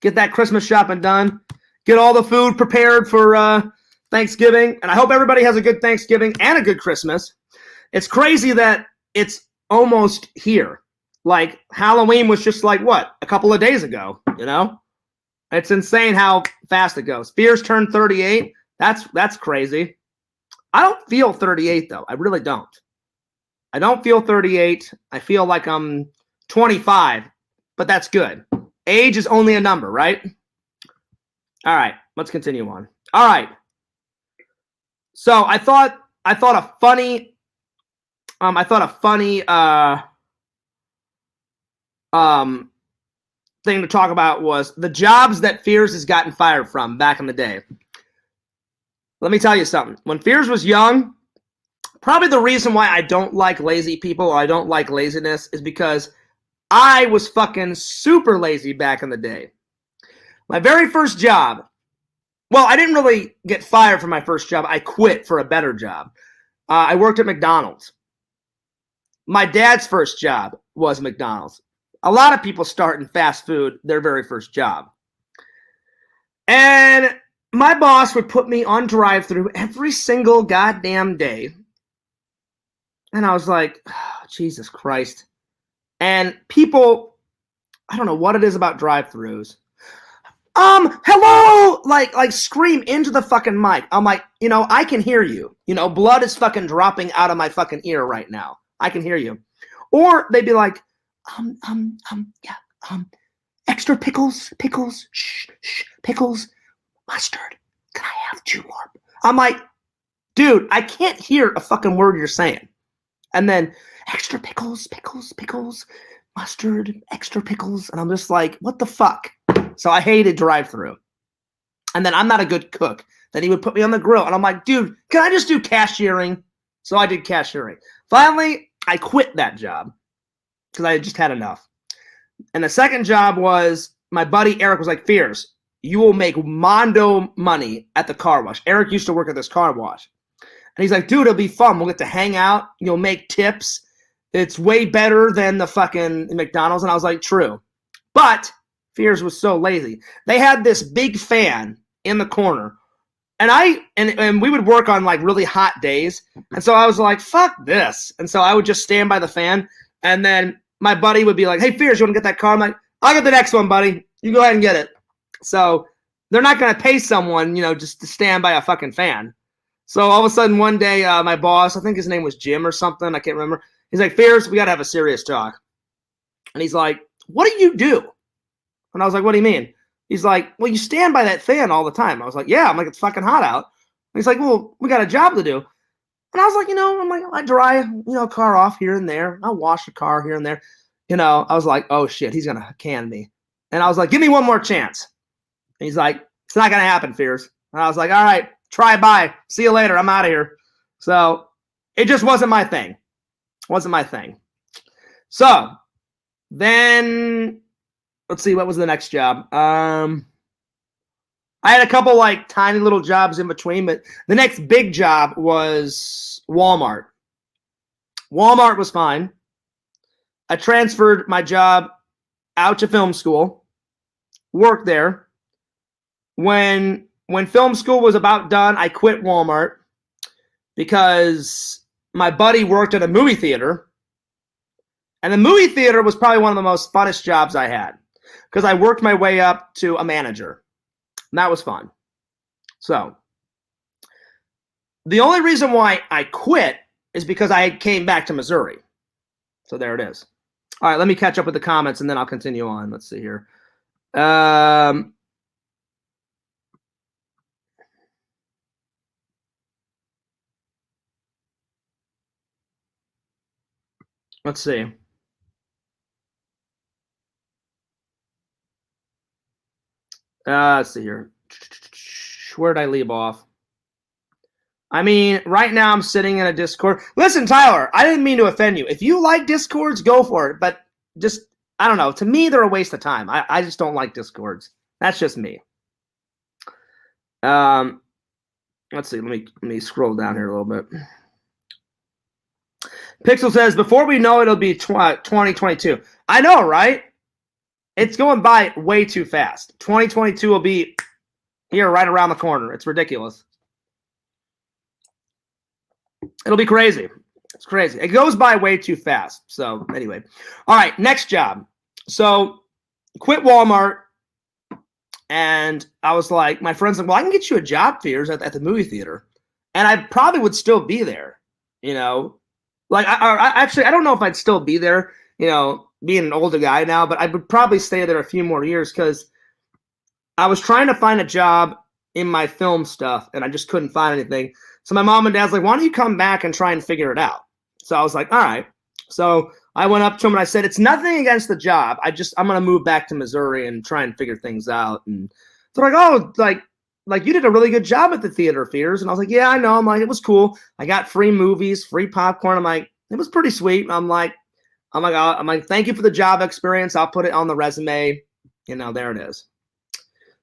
Get that Christmas shopping done. Get all the food prepared for Thanksgiving. And I hope everybody has a good Thanksgiving and a good Christmas. It's crazy that it's almost here. Halloween was just a couple of days ago, It's insane how fast it goes. Fears turned 38. That's crazy. I don't feel 38, though. I really don't. I don't feel 38. I feel like I'm 25, but that's good. Age is only a number, right? All right, let's continue on. All right. So I thought a funny thing to talk about was the jobs that Fears has gotten fired from back in the day. Let me tell you something. When Fears was young, probably the reason why I don't like lazy people or I don't like laziness is because I was fucking super lazy back in the day. My very first job. Well, I didn't really get fired from my first job. I quit for a better job. I worked at McDonald's. My dad's first job was McDonald's. A lot of people start in fast food their very first job. And my boss would put me on drive-through every single goddamn day. And I was like, oh, Jesus Christ. And people, I don't know what it is about drive-throughs. Hello, like scream into the fucking mic. I'm like, I can hear you. Blood is fucking dropping out of my fucking ear right now. I can hear you. Or they'd be like, extra pickles, pickles, mustard. Can I have 2 more? I'm like, dude, I can't hear a fucking word you're saying. And then extra pickles, mustard, extra pickles. And I'm just like, what the fuck? So I hated drive-through. And then I'm not a good cook. Then he would put me on the grill. And I'm like, dude, can I just do cashiering? So I did cashiering. Finally, I quit that job because I just had enough. And the second job was my buddy Eric was like, Fears, you will make mondo money at the car wash. Eric used to work at this car wash. And he's like, dude, it'll be fun. We'll get to hang out. You'll make tips. It's way better than the fucking McDonald's. And I was like, true. But Fears was so lazy. They had this big fan in the corner. And we would work on like really hot days. And so I was like, fuck this. And so I would just stand by the fan. And then my buddy would be like, hey, Fears, you want to get that car? I'm like, I'll get the next one, buddy. You go ahead and get it. So they're not going to pay someone, just to stand by a fucking fan. So all of a sudden one day, my boss, I think his name was Jim or something. I can't remember. He's like, Fears, we got to have a serious talk. And he's like, what do you do? And I was like, what do you mean? He's like, well, you stand by that fan all the time. I was like, yeah. I'm like, it's fucking hot out. And he's like, well, we got a job to do. And I was like, I dry, car off here and there. I'll wash the car here and there. I was like, oh shit, he's going to can me. And I was like, give me one more chance. And he's like, it's not going to happen, Fears. And I was like, all right, try bye. See you later. I'm out of here. So it just wasn't my thing. So then let's see, what was the next job? I had a couple like tiny little jobs in between, but the next big job was Walmart. Walmart was fine. I transferred my job out to film school, worked there. When film school was about done, I quit Walmart because my buddy worked at a movie theater. And the movie theater was probably one of the most funnest jobs I had because I worked my way up to a manager. And that was fun. So the only reason why I quit is because I came back to Missouri. So there it is. All right, let me catch up with the comments and then I'll continue on. Let's see here. Let's see. Let's see here. Where did I leave off? I mean, right now I'm sitting in a Discord. Listen, Tyler, I didn't mean to offend you. If you like Discords, go for it. But just, I don't know. To me, they're a waste of time. I just don't like Discords. That's just me. Let's see. Let me scroll down here a little bit. Pixel says, before we know it, it'll be 2022. I know, right? It's going by way too fast. 2022 will be here right around the corner. It's ridiculous. It'll be crazy. It's crazy. It goes by way too fast. So anyway. All right, next job. So quit Walmart. And I was like, my friend's like, well, I can get you a job, Fears, at the movie theater. And I probably would still be there, Like, I don't know if I'd still be there, being an older guy now, but I would probably stay there a few more years because I was trying to find a job in my film stuff, and I just couldn't find anything. So my mom and dad's like, why don't you come back and try and figure it out? So I was like, all right. So I went up to him and I said, it's nothing against the job. I'm going to move back to Missouri and try and figure things out. And they're like, oh, like you did a really good job at the theater, Fears. And I was like, yeah, I know. I'm like, it was cool. I got free movies, free popcorn. I'm like, it was pretty sweet. I'm like, thank you for the job experience. I'll put it on the resume. There it is.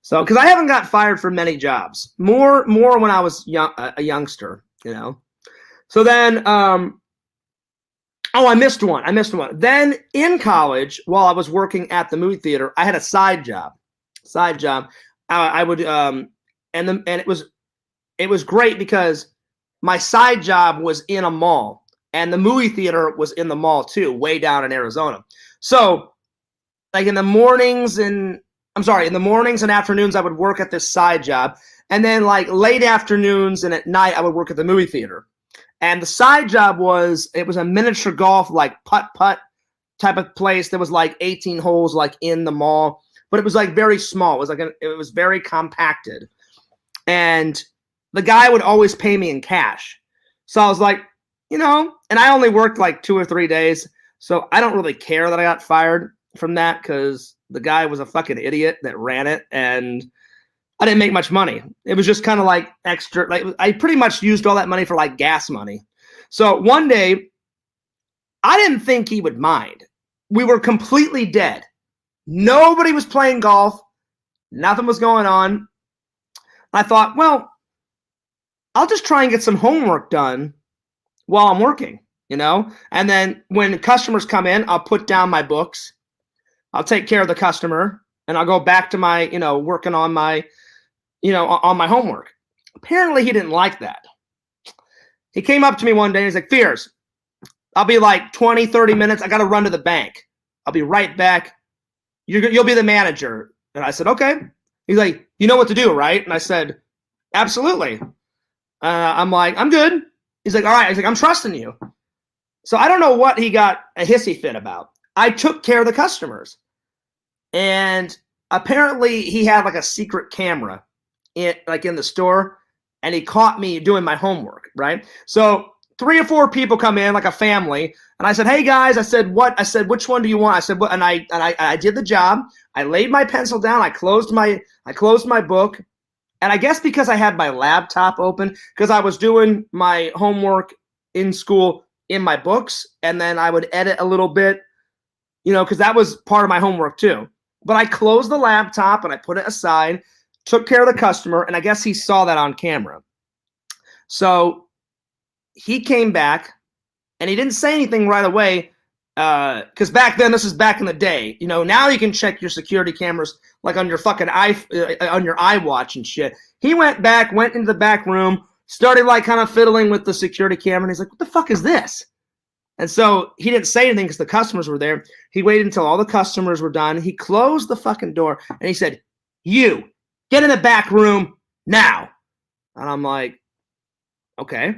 So, because I haven't got fired for many jobs, more when I was a youngster, you know. So then, oh, I missed one. Then in college, while I was working at the movie theater, I had a side job. I would, and it was great because my side job was in a mall, and the movie theater was in the mall too, way down in Arizona. So, like in the mornings and afternoons, I would work at this side job, and then like late afternoons and at night, I would work at the movie theater. And the side job was a miniature golf, like putt type of place. There was like 18 holes like in the mall, but it was like very small. It was very compacted. And the guy would always pay me in cash. So I was like, you know, and I only worked like 2 or 3 days. So I don't really care that I got fired from that because the guy was a fucking idiot that ran it. And I didn't make much money. It was just kind of like extra. Like I pretty much used all that money for like gas money. So one day, I didn't think he would mind. We were completely dead. Nobody was playing golf. Nothing was going on. I thought, well, I'll just try and get some homework done while I'm working, you know? And then when customers come in, I'll put down my books. I'll take care of the customer, and I'll go back to my, you know, working on my, you know, on my homework. Apparently, he didn't like that. He came up to me one day and he's like, Fears, I'll be like 20, 30 minutes. I got to run to the bank. I'll be right back. You'll be the manager. And I said, okay. He's like, you know what to do, right? And I said, absolutely. I'm like, I'm good. He's like, all right. He's like, I'm trusting you. So I don't know what he got a hissy fit about. I took care of the customers. And apparently he had like a secret camera in the store, and he caught me doing my homework, right? So 3 or 4 people come in, like a family, and I said, hey guys, I said, which one do you want? I said, what? And I did the job. I laid my pencil down. I closed my book. And I guess because I had my laptop open, because I was doing my homework in school in my books, and then I would edit a little bit, you know, because that was part of my homework too. But I closed the laptop and I put it aside, took care of the customer, and I guess he saw that on camera. So he came back, and he didn't say anything right away, because back then, this is back in the day. You know, now you can check your security cameras like on your fucking on your iWatch and shit. He went into the back room, started like kind of fiddling with the security camera, and he's like, what the fuck is this? And so he didn't say anything because the customers were there. He waited until all the customers were done. He closed the fucking door, and he said, you, get in the back room now. And I'm like, okay.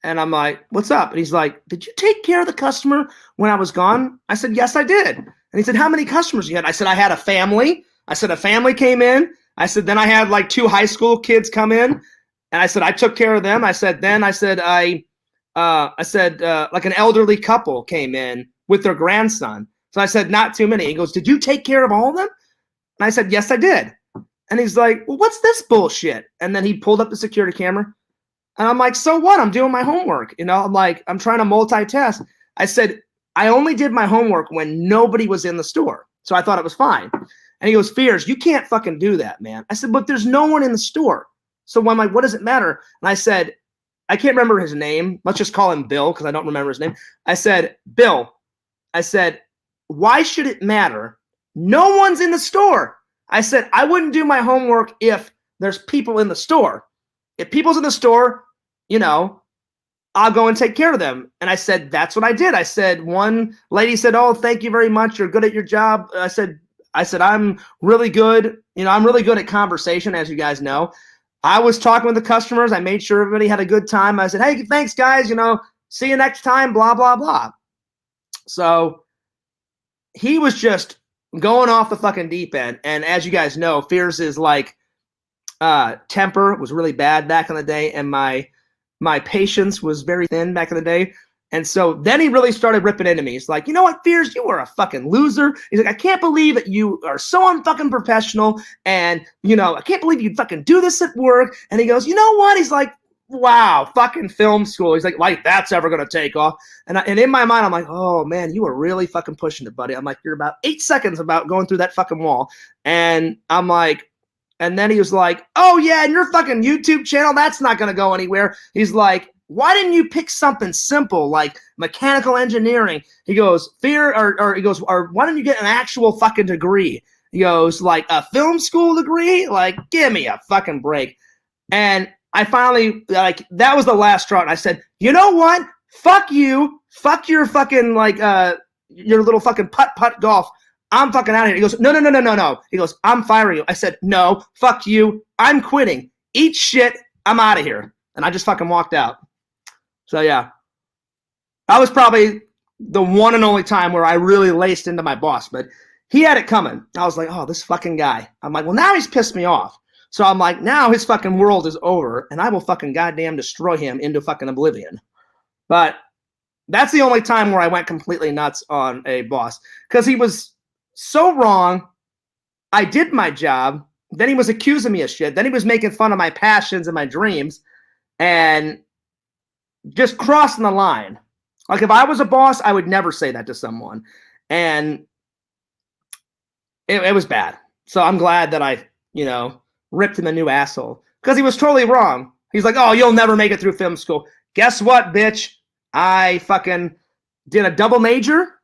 And I'm like, what's up? And he's like, did you take care of the customer when I was gone? I said, yes, I did. And he said, how many customers you had? I said, I had a family. I said, a family came in. I said, then I had like 2 high school kids come in. And I said, I took care of them. I said, like an elderly couple came in with their grandson. So I said, not too many. He goes, did you take care of all of them? And I said, yes, I did. And he's like, well, what's this bullshit? And then he pulled up the security camera. And I'm like, so what? I'm doing my homework. You know, I'm like, I'm trying to multitask. I said, I only did my homework when nobody was in the store. So I thought it was fine. And he goes, Fears, you can't fucking do that, man. I said, but there's no one in the store. So I'm like, what does it matter? And I said, I can't remember his name. Let's just call him Bill because I don't remember his name. I said, Bill, I said, why should it matter? No one's in the store. I said, I wouldn't do my homework if there's people in the store. If people's in the store, you know, I'll go and take care of them. And I said, that's what I did. I said, one lady said, oh, thank you very much. You're good at your job. I said, I'm really good. You know, I'm really good at conversation, as you guys know. I was talking with the customers. I made sure everybody had a good time. I said, hey, thanks, guys. You know, see you next time, blah, blah, blah. So he was just going off the fucking deep end. And as you guys know, Fears is like, temper was really bad back in the day, and my patience was very thin back in the day. And so then he really started ripping into me. He's like, you know what, Fears, you are a fucking loser. He's like, I can't believe that you are so unfucking professional, and you know, I can't believe you'd fucking do this at work. And he goes, you know what? He's like, wow, fucking film school. He's like that's ever gonna take off. And in my mind, I'm like, oh man, you were really fucking pushing it, buddy. I'm like, you're about 8 seconds about going through that fucking wall. And I'm like, And then he was like, oh, yeah, and your fucking YouTube channel, that's not going to go anywhere. He's like, why didn't you pick something simple like mechanical engineering? He goes, or why didn't you get an actual fucking degree? He goes, like a film school degree? Like, give me a fucking break. And I finally, like, that was the last straw. And I said, you know what? Fuck you. Fuck your fucking, like, your little fucking putt-putt golf. I'm fucking out of here. He goes, no. He goes, I'm firing you. I said, no, fuck you. I'm quitting. Eat shit. I'm out of here. And I just fucking walked out. So, yeah. That was probably the one and only time where I really laced into my boss. But he had it coming. I was like, oh, this fucking guy. I'm like, well, now he's pissed me off. So I'm like, now his fucking world is over, and I will fucking goddamn destroy him into fucking oblivion. But that's the only time where I went completely nuts on a boss. Because he was so wrong. I did my job. Then he was accusing me of shit. Then he was making fun of my passions and my dreams. And just crossing the line. Like, if I was a boss, I would never say that to someone. And it was bad. So I'm glad that I, ripped him a new asshole. Because he was totally wrong. He's like, oh, you'll never make it through film school. Guess what, bitch? I fucking did a double major.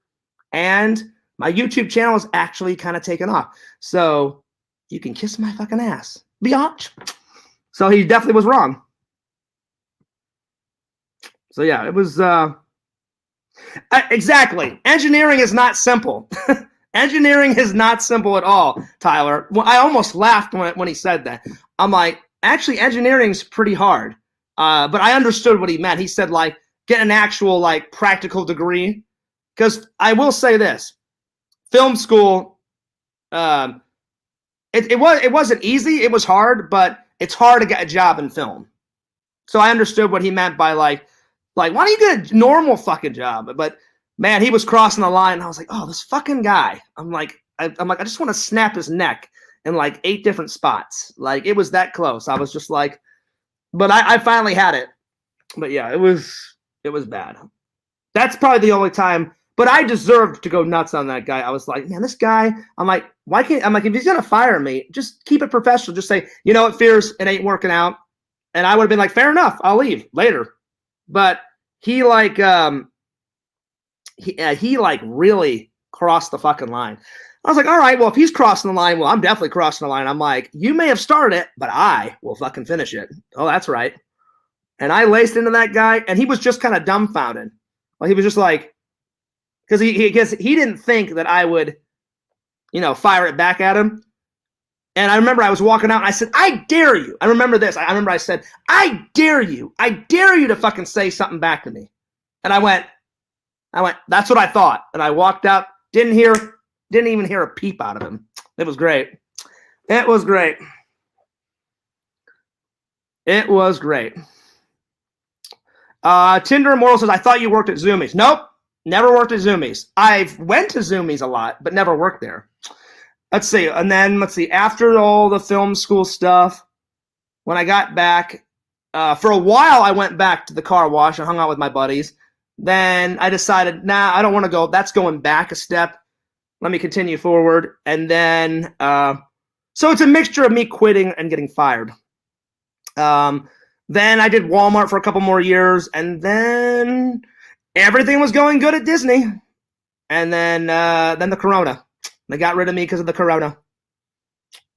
And my YouTube channel is actually kind of taken off. So you can kiss my fucking ass. Biatch. So he definitely was wrong. So yeah, it was exactly. Engineering is not simple. Engineering is not simple at all, Tyler. Well, I almost laughed when he said that. I'm like, actually, engineering's pretty hard. But I understood what he meant. He said, like, get an actual, like, practical degree. Because I will say this. Film school, it wasn't easy. It was hard, but it's hard to get a job in film. So I understood what he meant by, like, why don't you get a normal fucking job? But man, he was crossing the line. And I was like, oh, this fucking guy. I'm like, I just want to snap his neck in like 8 different spots. Like, it was that close. I was just like, but I finally had it. But yeah, it was bad. That's probably the only time. But I deserved to go nuts on that guy. I was like, man, this guy. I'm like, if he's gonna fire me, just keep it professional. Just say, you know what, Fears, it ain't working out. And I would have been like, fair enough, I'll leave later. But he like he like really crossed the fucking line. I was like, all right, well, if he's crossing the line, well, I'm definitely crossing the line. I'm like, you may have started it, but I will fucking finish it. Oh, that's right. And I laced into that guy, and he was just kind of dumbfounded. Like, he was just like, because he didn't think that I would, fire it back at him. And I remember I was walking out and I said, I dare you. I remember this. I remember I said, I dare you. I dare you to fucking say something back to me. And I went, that's what I thought. And I walked out, didn't even hear a peep out of him. It was great. It was great. It was great. Tinder Immortal says, I thought you worked at Zoomies. Nope. Never worked at Zoomies. I've went to Zoomies a lot, but never worked there. Let's see. And then, after all the film school stuff, when I got back, for a while, I went back to the car wash and hung out with my buddies. Then I decided, nah, I don't want to go. That's going back a step. Let me continue forward. And then, so it's a mixture of me quitting and getting fired. Then I did Walmart for a couple more years, and then everything was going good at Disney. And then the Corona. They got rid of me because of the Corona.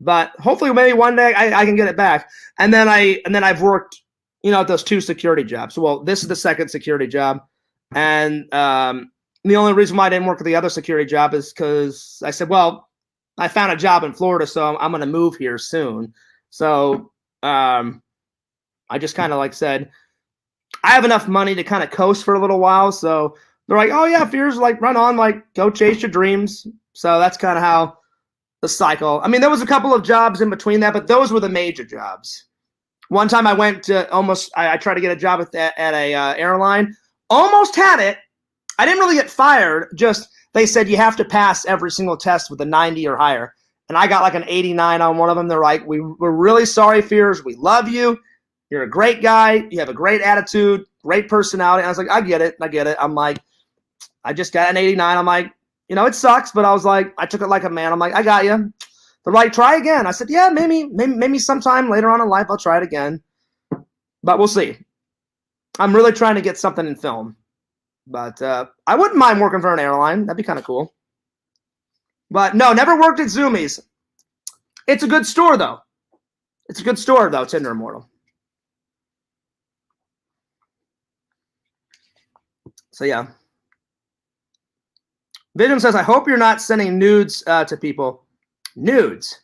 But hopefully, maybe one day I can get it back. And then I've worked, at those 2 security jobs. Well, this is the second security job, and the only reason why I didn't work at the other security job is because I said, well, I found a job in Florida, so I'm going to move here soon. So I just kind of said, I have enough money to kind of coast for a little while. So they're like, oh yeah, Fears, run on, go chase your dreams. So that's kind of how the cycle. I mean, there was a couple of jobs in between that, but those were the major jobs. One time I went to I tried to get a job at a airline. Almost had it. I didn't really get fired. Just they said you have to pass every single test with a 90 or higher. And I got an 89 on one of them. They're like, we're really sorry, Fears. We love you. You're a great guy. You have a great attitude, great personality. And I was like, I get it. I'm like, I just got an 89. I'm like, it sucks, but I was like, I took it like a man. I'm like, I got you. They're like, try again. I said, yeah, maybe sometime later on in life I'll try it again. But we'll see. I'm really trying to get something in film. But I wouldn't mind working for an airline. That'd be kind of cool. But no, never worked at Zoomies. It's a good store, though. It's a good store, though, Tinder Immortal. So, yeah. Vision says, I hope you're not sending nudes to people. Nudes?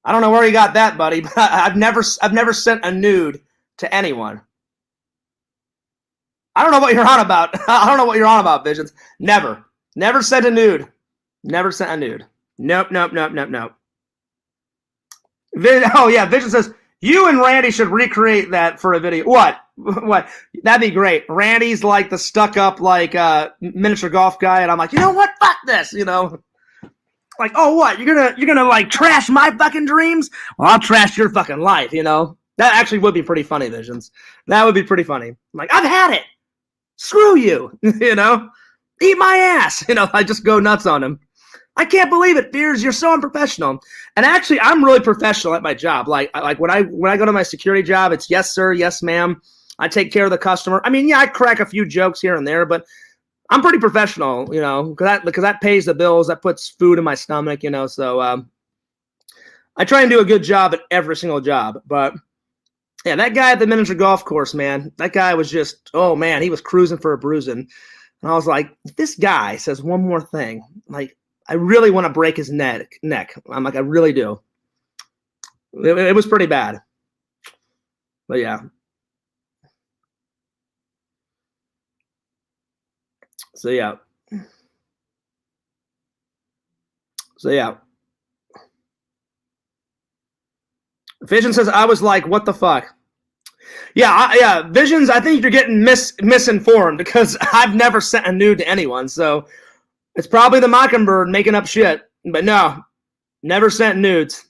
I don't know where you got that, buddy, but I've never sent a nude to anyone. I don't know what you're on about. I don't know what you're on about, Visions. Never. Never sent a nude. Never sent a nude. Nope. Oh, yeah, Vision says, you and Randy should recreate that for a video. What? That'd be great. Randy's like the stuck-up, like, miniature golf guy, and I'm like, you know what? Fuck this, you know? Like, oh, what? You're gonna like, trash my fucking dreams? Well, I'll trash your fucking life, you know? That actually would be pretty funny, Visions. That would be pretty funny. I'm like, I've had it. Screw you, you know? Eat my ass. You know, I just go nuts on him. I can't believe it, Fears. You're so unprofessional. And actually, I'm really professional at my job. Like when I go to my security job, it's yes, sir, yes, ma'am. I take care of the customer. I mean, yeah, I crack a few jokes here and there, but I'm pretty professional, you know, because that pays the bills, that puts food in my stomach, you know. So I try and do a good job at every single job. But yeah, that guy at the miniature golf course, man, that guy was just, oh man, he was cruising for a bruising. And I was like, if this guy says one more thing, like, I really want to break his neck. I'm like, I really do. It was pretty bad. But yeah. So yeah. Vision says, I was like, what the fuck? Yeah, Visions, I think you're getting misinformed because I've never sent a nude to anyone. So it's probably the Mockingbird making up shit. But no, never sent nudes.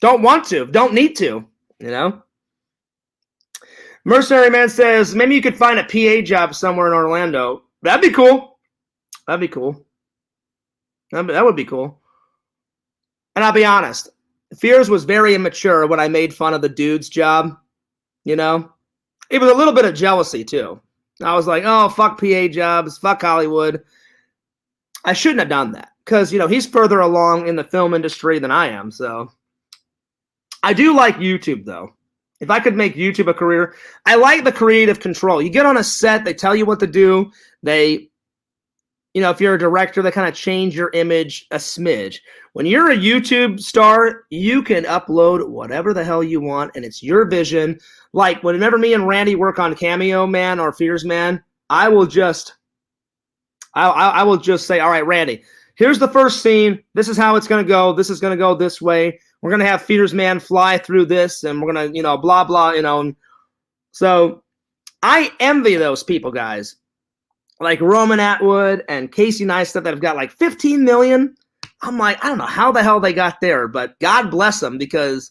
Don't want to. Don't need to, you know? Mercenary Man says, maybe you could find a PA job somewhere in Orlando. That'd be cool. That would be cool. And I'll be honest, Fears was very immature when I made fun of the dude's job, you know? It was a little bit of jealousy, too. I was like, oh, fuck PA jobs, fuck Hollywood. I shouldn't have done that because, you know, he's further along in the film industry than I am, so. I do like YouTube, though. If I could make YouTube a career, I like the creative control. You get on a set, they tell you what to do. They, you know, if you're a director, they kind of change your image a smidge. When you're a YouTube star, you can upload whatever the hell you want, and it's your vision. Like, whenever me and Randy work on Cameo Man or Fears Man, I will just say, all right, Randy, here's the first scene. This is how it's going to go. This is going to go this way. We're going to have Fears Man fly through this, and we're going to, you know, blah, blah, you know. So I envy those people, guys. Like Roman Atwood and Casey Neistat that have got like 15 million. I'm like, I don't know how the hell they got there, but God bless them because,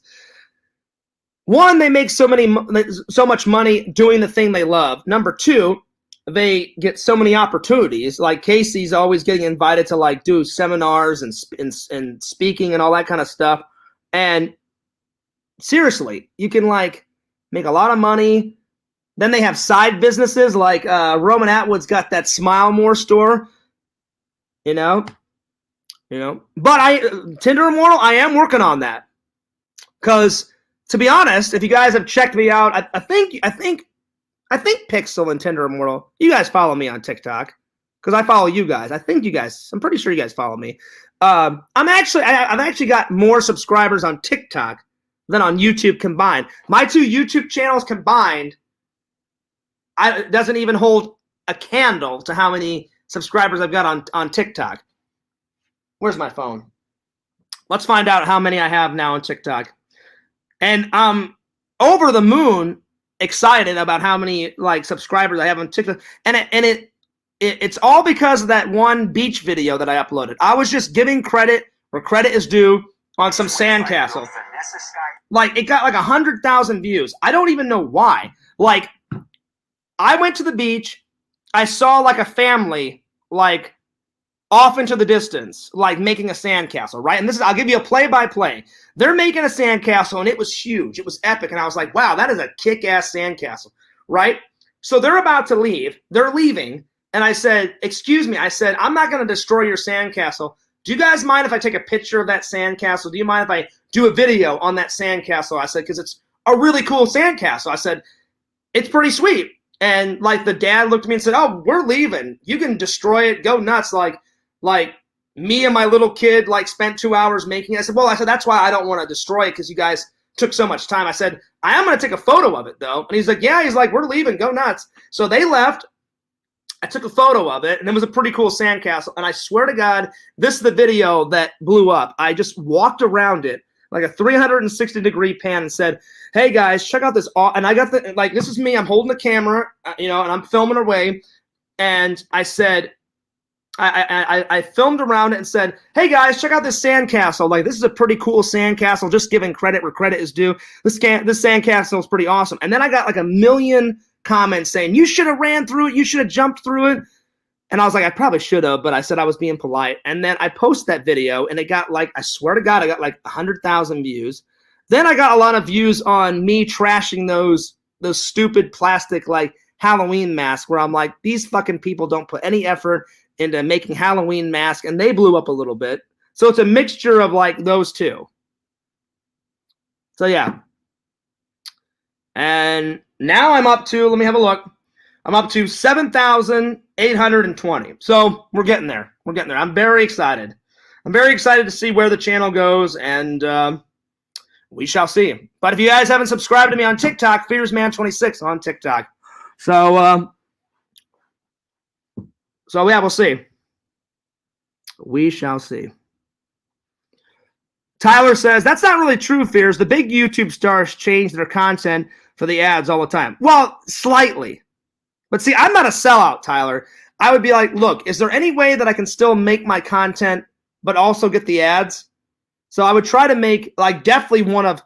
one, they make so much money doing the thing they love. Number two, they get so many opportunities. Like Casey's always getting invited to like do seminars and speaking and all that kind of stuff. And seriously, you can like make a lot of money. Then they have side businesses like Roman Atwood's got that Smile More store, you know. But Tinder Immortal, I am working on that because, to be honest, if you guys have checked me out, I think Pixel and Tinder Immortal, you guys follow me on TikTok because I follow you guys. I'm pretty sure you guys follow me. I've actually got more subscribers on TikTok than on YouTube combined. My two YouTube channels combined, it doesn't even hold a candle to how many subscribers I've got on TikTok. Where's my phone? Let's find out how many I have now on TikTok. And I'm over the moon excited about how many like subscribers I have on TikTok. And it's all because of that one beach video that I uploaded. I was just giving credit where credit is due on some sandcastle. Like, it got like 100,000 views. I don't even know why. Like, I went to the beach. I saw like a family like off into the distance, like making a sandcastle, right? And this is, I'll give you a play-by-play. They're making a sandcastle, and it was huge. It was epic, and I was like, wow, that is a kick-ass sandcastle, right? So they're about to leave. They're leaving, and I said, excuse me. I said, I'm not going to destroy your sandcastle. Do you guys mind if I take a picture of that sandcastle? Do you mind if I do a video on that sandcastle? I said, because it's a really cool sandcastle. I said, it's pretty sweet. And like the dad looked at me and said, oh, we're leaving. You can destroy it. Go nuts. Like me and my little kid like spent 2 hours making it. I said, that's why I don't want to destroy it, because you guys took so much time. I said, I am going to take a photo of it though. And he's like, yeah, he's like, we're leaving. Go nuts. So they left. I took a photo of it, and it was a pretty cool sandcastle. And I swear to God, this is the video that blew up. I just walked around it like a 360-degree pan and said, hey guys, check out this. And I got the, like, this is me. I'm holding the camera, and I'm filming away. And I said, I filmed around it and said, hey guys, check out this sandcastle. Like, this is a pretty cool sandcastle. Just giving credit where credit is due. This sandcastle is pretty awesome. And then I got like a million comments saying, you should have ran through it. You should have jumped through it. And I was like, I probably should have, but I said I was being polite. And then I posted that video, and it got like, I swear to God, I got like 100,000 views. Then I got a lot of views on me trashing those stupid plastic like Halloween masks, where I'm like, these fucking people don't put any effort into making Halloween masks, and they blew up a little bit. So it's a mixture of like those two. So yeah. And now I'm up to, let me have a look. I'm up to 7,820. So we're getting there. We're getting there. I'm very excited. I'm very excited to see where the channel goes, and we shall see. But if you guys haven't subscribed to me on TikTok, FearsMan26 on TikTok. So yeah, we'll see. We shall see. Tyler says, that's not really true, Fears. The big YouTube stars change their content for the ads all the time. Well, slightly. But see, I'm not a sellout, Tyler. I would be like, look, is there any way that I can still make my content but also get the ads? So I would try to make, like, definitely one of,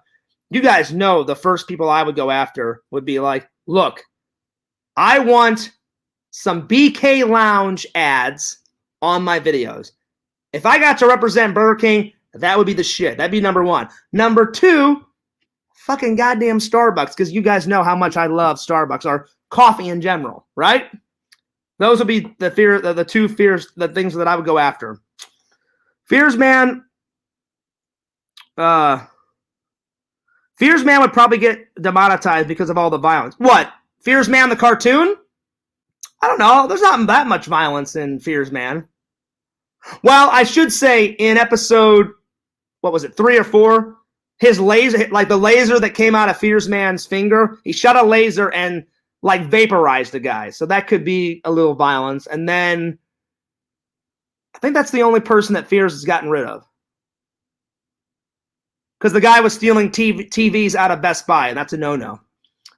you guys know the first people I would go after would be like, look, I want some BK Lounge ads on my videos. If I got to represent Burger King, that would be the shit. That'd be number one. Number two, fucking goddamn Starbucks, because you guys know how much I love Starbucks, or coffee in general, right? Those would be the two fears, the things that I would go after. Fears Man would probably get demonetized because of all the violence. What? Fears Man the cartoon? I don't know. There's not that much violence in Fears Man. Well, I should say in episode, what was it, 3 or 4? His laser, like the laser that came out of Fears Man's finger, he shot a laser and like vaporized the guy. So that could be a little violence. And then I think that's the only person that Fears has gotten rid of. Because the guy was stealing TVs out of Best Buy, and that's a no-no.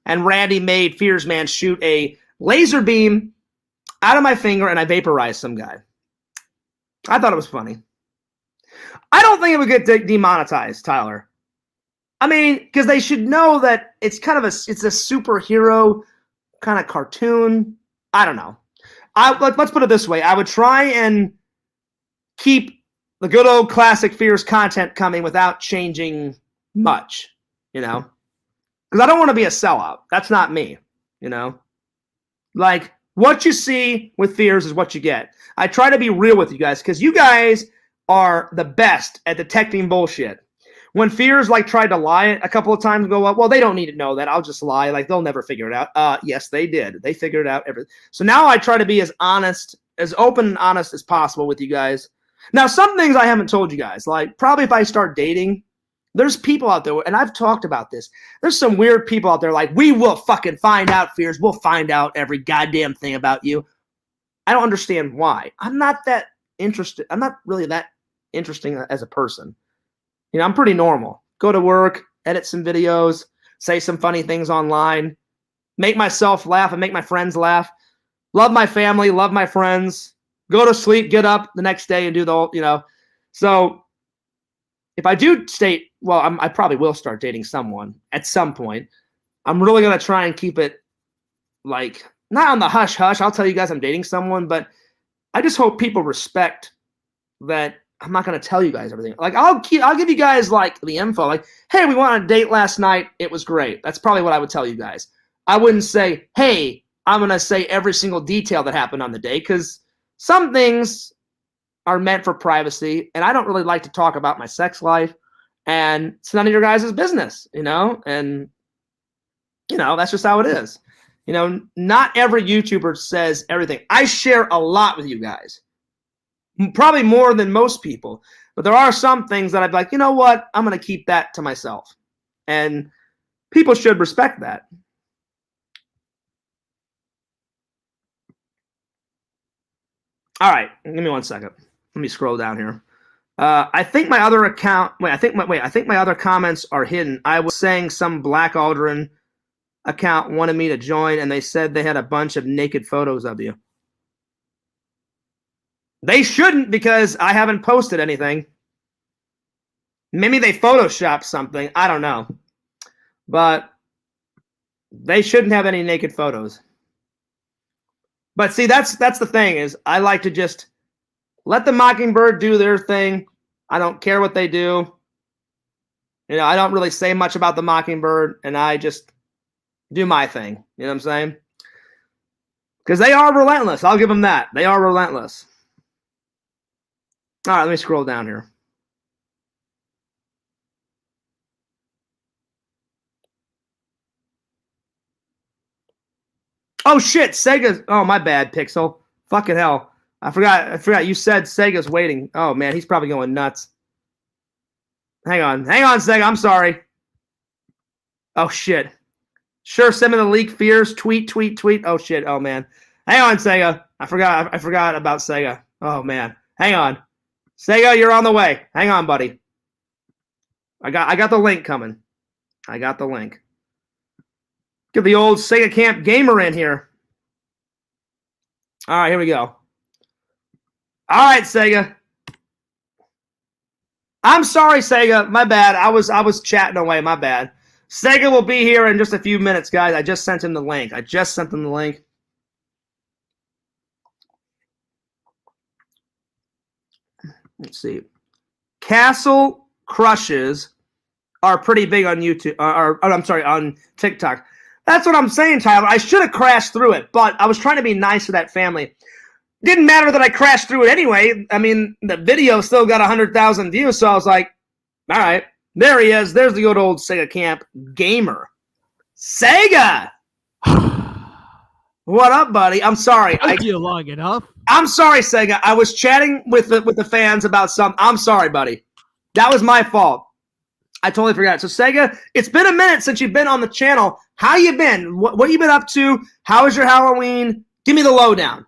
And Randy made Fears Man shoot a laser beam out of my finger, and I vaporized some guy. I thought it was funny. I don't think it would get demonetized, Tyler. I mean, because they should know that it's kind of it's a superhero kind of cartoon. I don't know. Let's put it this way. I would try and keep the good old classic Fears content coming without changing much, you know? Because I don't want to be a sellout. That's not me, you know? Like, what you see with Fears is what you get. I try to be real with you guys, because you guys are the best at detecting bullshit. When Fears like tried to lie a couple of times, go, well, they don't need to know that. I'll just lie. Like, they'll never figure it out. Yes, they did. They figured it out. So now I try to be as honest, as open and honest as possible with you guys. Now, some things I haven't told you guys, like probably if I start dating, there's people out there, and I've talked about this. There's some weird people out there like, we will fucking find out, Fears. We'll find out every goddamn thing about you. I don't understand why. I'm not that interested. I'm not really that interesting as a person. You know, I'm pretty normal. Go to work, edit some videos, say some funny things online, make myself laugh and make my friends laugh. Love my family, love my friends. Go to sleep, get up the next day and do the whole, you know. So if I do state, well, I probably will start dating someone at some point. I'm really going to try and keep it like, not on the hush-hush. I'll tell you guys I'm dating someone, but I just hope people respect that I'm not going to tell you guys everything. Like I'll give you guys like the info. Like, hey, we went on a date last night. It was great. That's probably what I would tell you guys. I wouldn't say, hey, I'm going to say every single detail that happened on the date, because some things are meant for privacy, and I don't really like to talk about my sex life, and it's none of your guys' business, you know? And, you know, that's just how it is. You know, not every YouTuber says everything. I share a lot with you guys. Probably more than most people. But there are some things that I'd be like, you know what? I'm going to keep that to myself. And people should respect that. All right. Give me 1 second. Let me scroll down here. I think my other account... I think my other comments are hidden. I was saying some Black Aldrin account wanted me to join, and they said they had a bunch of naked photos of you. They shouldn't, because I haven't posted anything. Maybe they photoshopped something. I don't know. But they shouldn't have any naked photos. But see, that's the thing, is I like to just let the Mockingbird do their thing. I don't care what they do. You know, I don't really say much about the Mockingbird, and I just do my thing. You know what I'm saying? Because they are relentless. I'll give them that. They are relentless. All right, let me scroll down here. Oh shit, Sega's. Oh, my bad, Pixel. Fucking hell. I forgot. You said Sega's waiting. Oh man, he's probably going nuts. Hang on, Sega. I'm sorry. Oh shit. Sure, send me the leak fears. Tweet. Oh shit. Oh man. Hang on, Sega. I forgot about Sega. Oh man. Hang on. Sega, you're on the way. Hang on, buddy. I got the link coming. I got the link. Get the old Sega Camp gamer in here. All right, here we go. All right, Sega. I'm sorry, Sega. My bad. I was chatting away. My bad. Sega will be here in just a few minutes, guys. I just sent him the link. Let's see. Castle crushes are pretty big on YouTube. On TikTok. That's what I'm saying, Tyler. I should have crashed through it, but I was trying to be nice to that family. Didn't matter that I crashed through it anyway. I mean, the video still got 100,000 views, so I was like, all right, there he is. There's the good old Sega Camp gamer. Sega! What up, buddy? I'm sorry. Took you long enough. I'm sorry, Sega. I was chatting with the fans about something. I'm sorry, buddy. That was my fault. I totally forgot. So, Sega, it's been a minute since you've been on the channel. How you been? What you been up to? How was your Halloween? Give me the lowdown.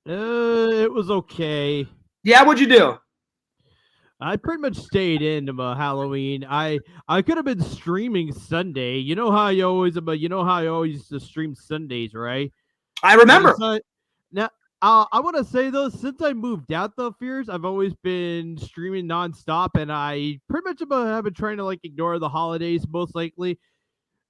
It was okay. Yeah, what'd you do? I pretty much stayed in Halloween. I could have been streaming Sunday. You know how you always used to stream Sundays, right? I remember. Now, I want to say though, since I moved out though, Fears, I've always been streaming nonstop, and I pretty much have been trying to like ignore the holidays most likely.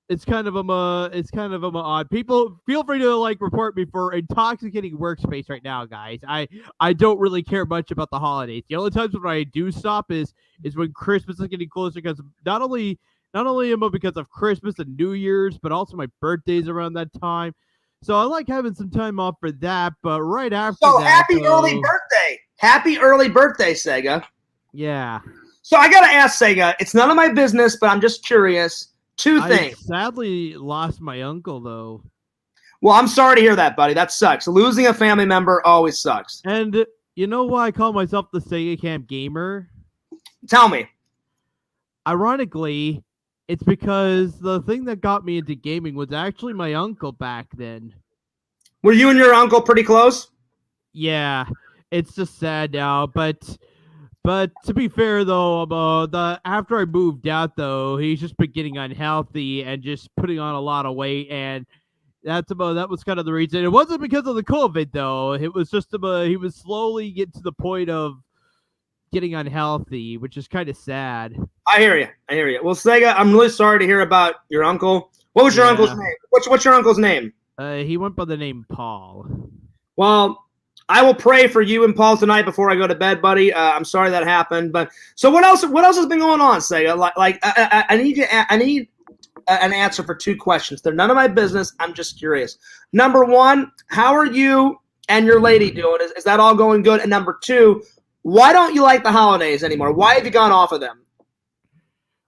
It's kind of odd. People feel free to like report me for intoxicating workspace right now, guys. I don't really care much about the holidays. The only times when I do stop is when Christmas is getting closer, because not only am I because of Christmas and New Year's, but also my birthday's around that time. So I like having some time off for that. But right after happy early birthday! Happy early birthday, Sega. Yeah. So I gotta ask, Sega. It's none of my business, but I'm just curious. Two things. I sadly lost my uncle, though. Well, I'm sorry to hear that, buddy. That sucks. Losing a family member always sucks. And you know why I call myself the Sega Camp gamer? Tell me. Ironically, it's because the thing that got me into gaming was actually my uncle back then. Were you and your uncle pretty close? Yeah, it's just sad now, but to be fair though, after I moved out though, he's just been getting unhealthy and just putting on a lot of weight, and that was kind of the reason. It wasn't because of the COVID though. It was just he was slowly getting to the point of getting unhealthy, which is kind of sad. I hear you. Well, Sega, I'm really sorry to hear about your uncle. What was your uncle's name? What's your uncle's name? He went by the name Paul. Well, I will pray for you and Paul tonight before I go to bed, buddy. I'm sorry that happened, but so what else? What else has been going on, Sega? I need you. I need an answer for 2 questions. They're none of my business. I'm just curious. Number 1, how are you and your lady doing? Is that all going good? And number 2, why don't you like the holidays anymore? Why have you gone off of them?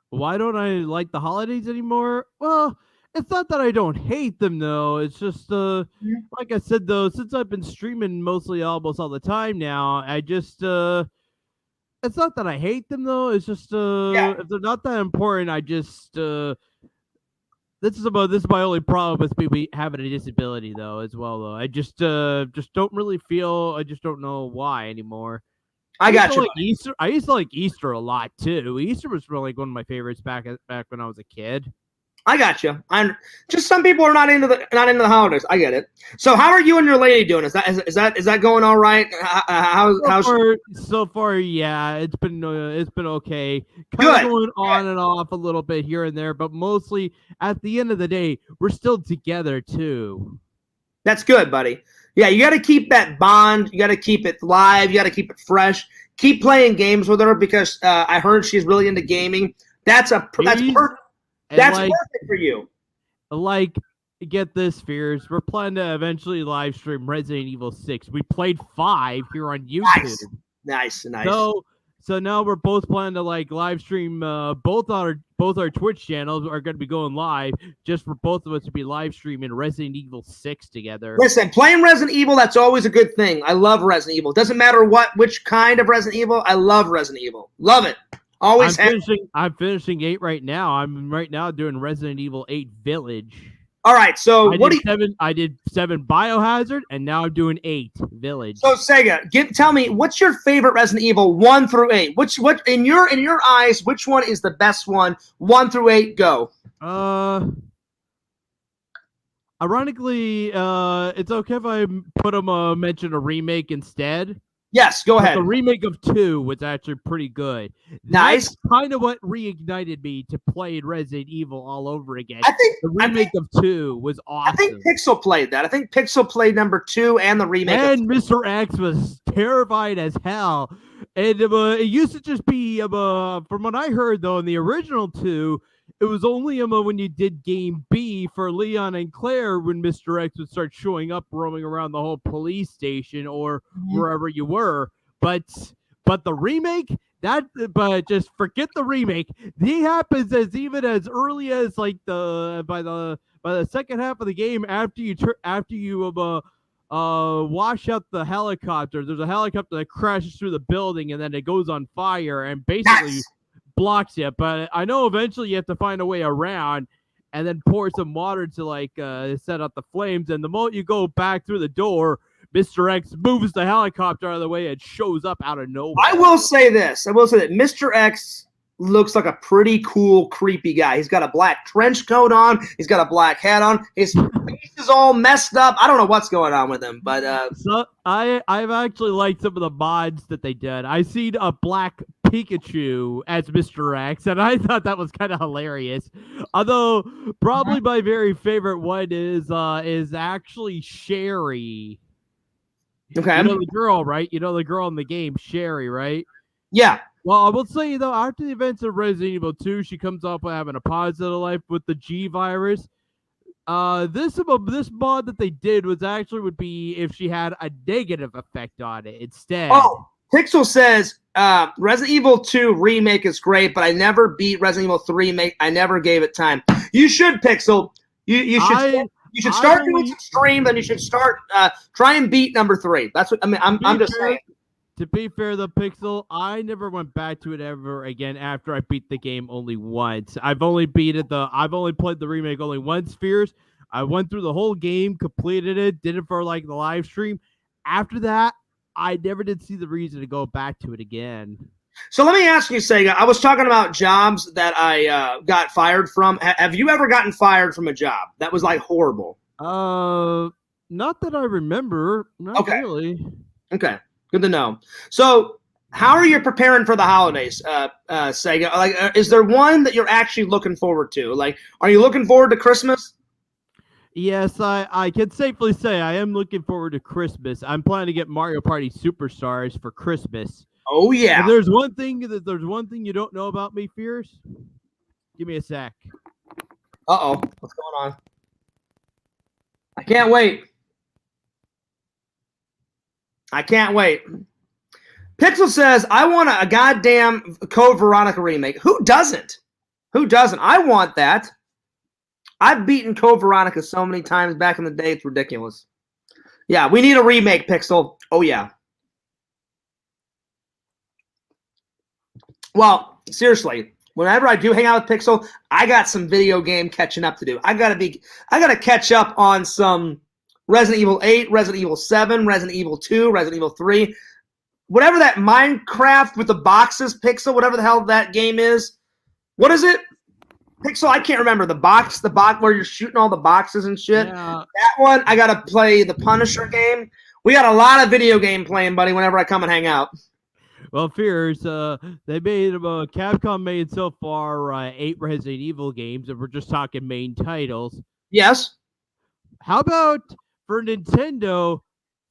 Why don't I like the holidays anymore? Well, it's not that I don't hate them though. It's just like I said though, since I've been streaming mostly almost all the time now, I just it's not that I hate them though. It's just if they're not that important, I just this is my only problem with me having a disability though as well though. I just don't really feel, I just don't know why anymore. I got you. Like Easter. I used to like Easter a lot too. Easter was really one of my favorites back when I was a kid. I got you. I'm just, some people are not into the holidays. I get it. So how are you and your lady doing? Is that going all right? So far, yeah, it's been okay. Good. Going on and off a little bit here and there, but mostly at the end of the day, we're still together too. That's good, buddy. Yeah, you got to keep that bond. You got to keep it live. You got to keep it fresh. Keep playing games with her because I heard she's really into gaming. That's perfect. That's perfect for you. Like, get this, Fears. We're planning to eventually live stream Resident Evil 6. We played 5 here on YouTube. Nice. So now we're both planning to like live stream both our Twitch channels are going to be going live just for both of us to be live streaming Resident Evil 6 together. Listen, playing Resident Evil, that's always a good thing. I love Resident Evil. Doesn't matter which kind of Resident Evil. I love Resident Evil. Love it. Always. I'm finishing 8 right now. I'm right now doing Resident Evil 8 Village. All right, so I did 7 Biohazard, and now I'm doing 8 Village. So Sega, tell me, what's your favorite Resident Evil 1 through 8? What in your eyes, which one is the best one? 1 through 8, go. Ironically, it's okay if I mention a remake instead. Yes, go ahead. The remake of 2 was actually pretty good. Nice. That's kind of what reignited me to play Resident Evil all over again. I think the remake of 2 was awesome. I think Pixel played that. I think Pixel played number 2 and the remake. And Mr. X was terrified as hell. And it used to just be, from what I heard though, in the original 2, it was only when you did game B for Leon and Claire when Mr. X would start showing up, roaming around the whole police station or wherever you were. But the remake, but just forget the remake. It happens even as early as like by the second half of the game after you wash out the helicopter. There's a helicopter that crashes through the building and then it goes on fire and basically. Yes. Blocks you, but I know eventually you have to find a way around and then pour some water to like set up the flames, and the moment you go back through the door, Mr. X moves the helicopter out of the way and shows up out of nowhere. I will say that Mr. X looks like a pretty cool, creepy guy. He's got a black trench coat on. He's got a black hat on. His face is all messed up. I don't know what's going on with him, but so I've actually liked some of the mods that they did. I seen a black Pikachu as Mr. X, and I thought that was kind of hilarious. Although probably my very favorite one is actually Sherry. Okay, you know the girl, right? You know the girl in the game, Sherry, right? Yeah. Well, I will say though, after the events of Resident Evil 2, she comes up with having a positive life with the G virus. This mod that they did would be if she had a negative effect on it instead. Oh, Pixel says Resident Evil 2 remake is great, but I never beat Resident Evil 3 remake. I never gave it time. You should, Pixel. You should start doing some stream, then you should start try and beat number 3. That's what I mean. I'm just saying. To be fair, the Pixel, I never went back to it ever again after I beat the game only once. I've only played the remake only once, Fears. I went through the whole game, completed it, did it for like the live stream. After that, I never did see the reason to go back to it again. So let me ask you, Sega, I was talking about jobs that I got fired from. Have you ever gotten fired from a job that was like horrible? Not that I remember. Not really. Okay. Good to know. So, how are you preparing for the holidays, Sega? Like, is there one that you're actually looking forward to? Like, are you looking forward to Christmas? Yes, I can safely say I am looking forward to Christmas. I'm planning to get Mario Party Superstars for Christmas. Oh If yeah. there's one thing you don't know about me, Fierce, give me a sec. Uh-oh. What's going on? I can't wait. I can't wait. Pixel says, I want a goddamn Code Veronica remake. Who doesn't? Who doesn't? I want that. I've beaten Code Veronica so many times back in the day, it's ridiculous. Yeah, we need a remake, Pixel. Oh, yeah. Well, seriously, whenever I do hang out with Pixel, I got some video game catching up to do. I gotta catch up on some Resident Evil 8, Resident Evil 7, Resident Evil 2, Resident Evil 3. Whatever that Minecraft with the boxes, Pixel, whatever the hell that game is. What is it? Pixel, I can't remember. The box where you're shooting all the boxes and shit. Yeah. That one, I gotta play the Punisher game. We got a lot of video game playing, buddy, whenever I come and hang out. Well, Fierce, they made Capcom made so far 8 Resident Evil games, and we're just talking main titles. Yes. How about for Nintendo?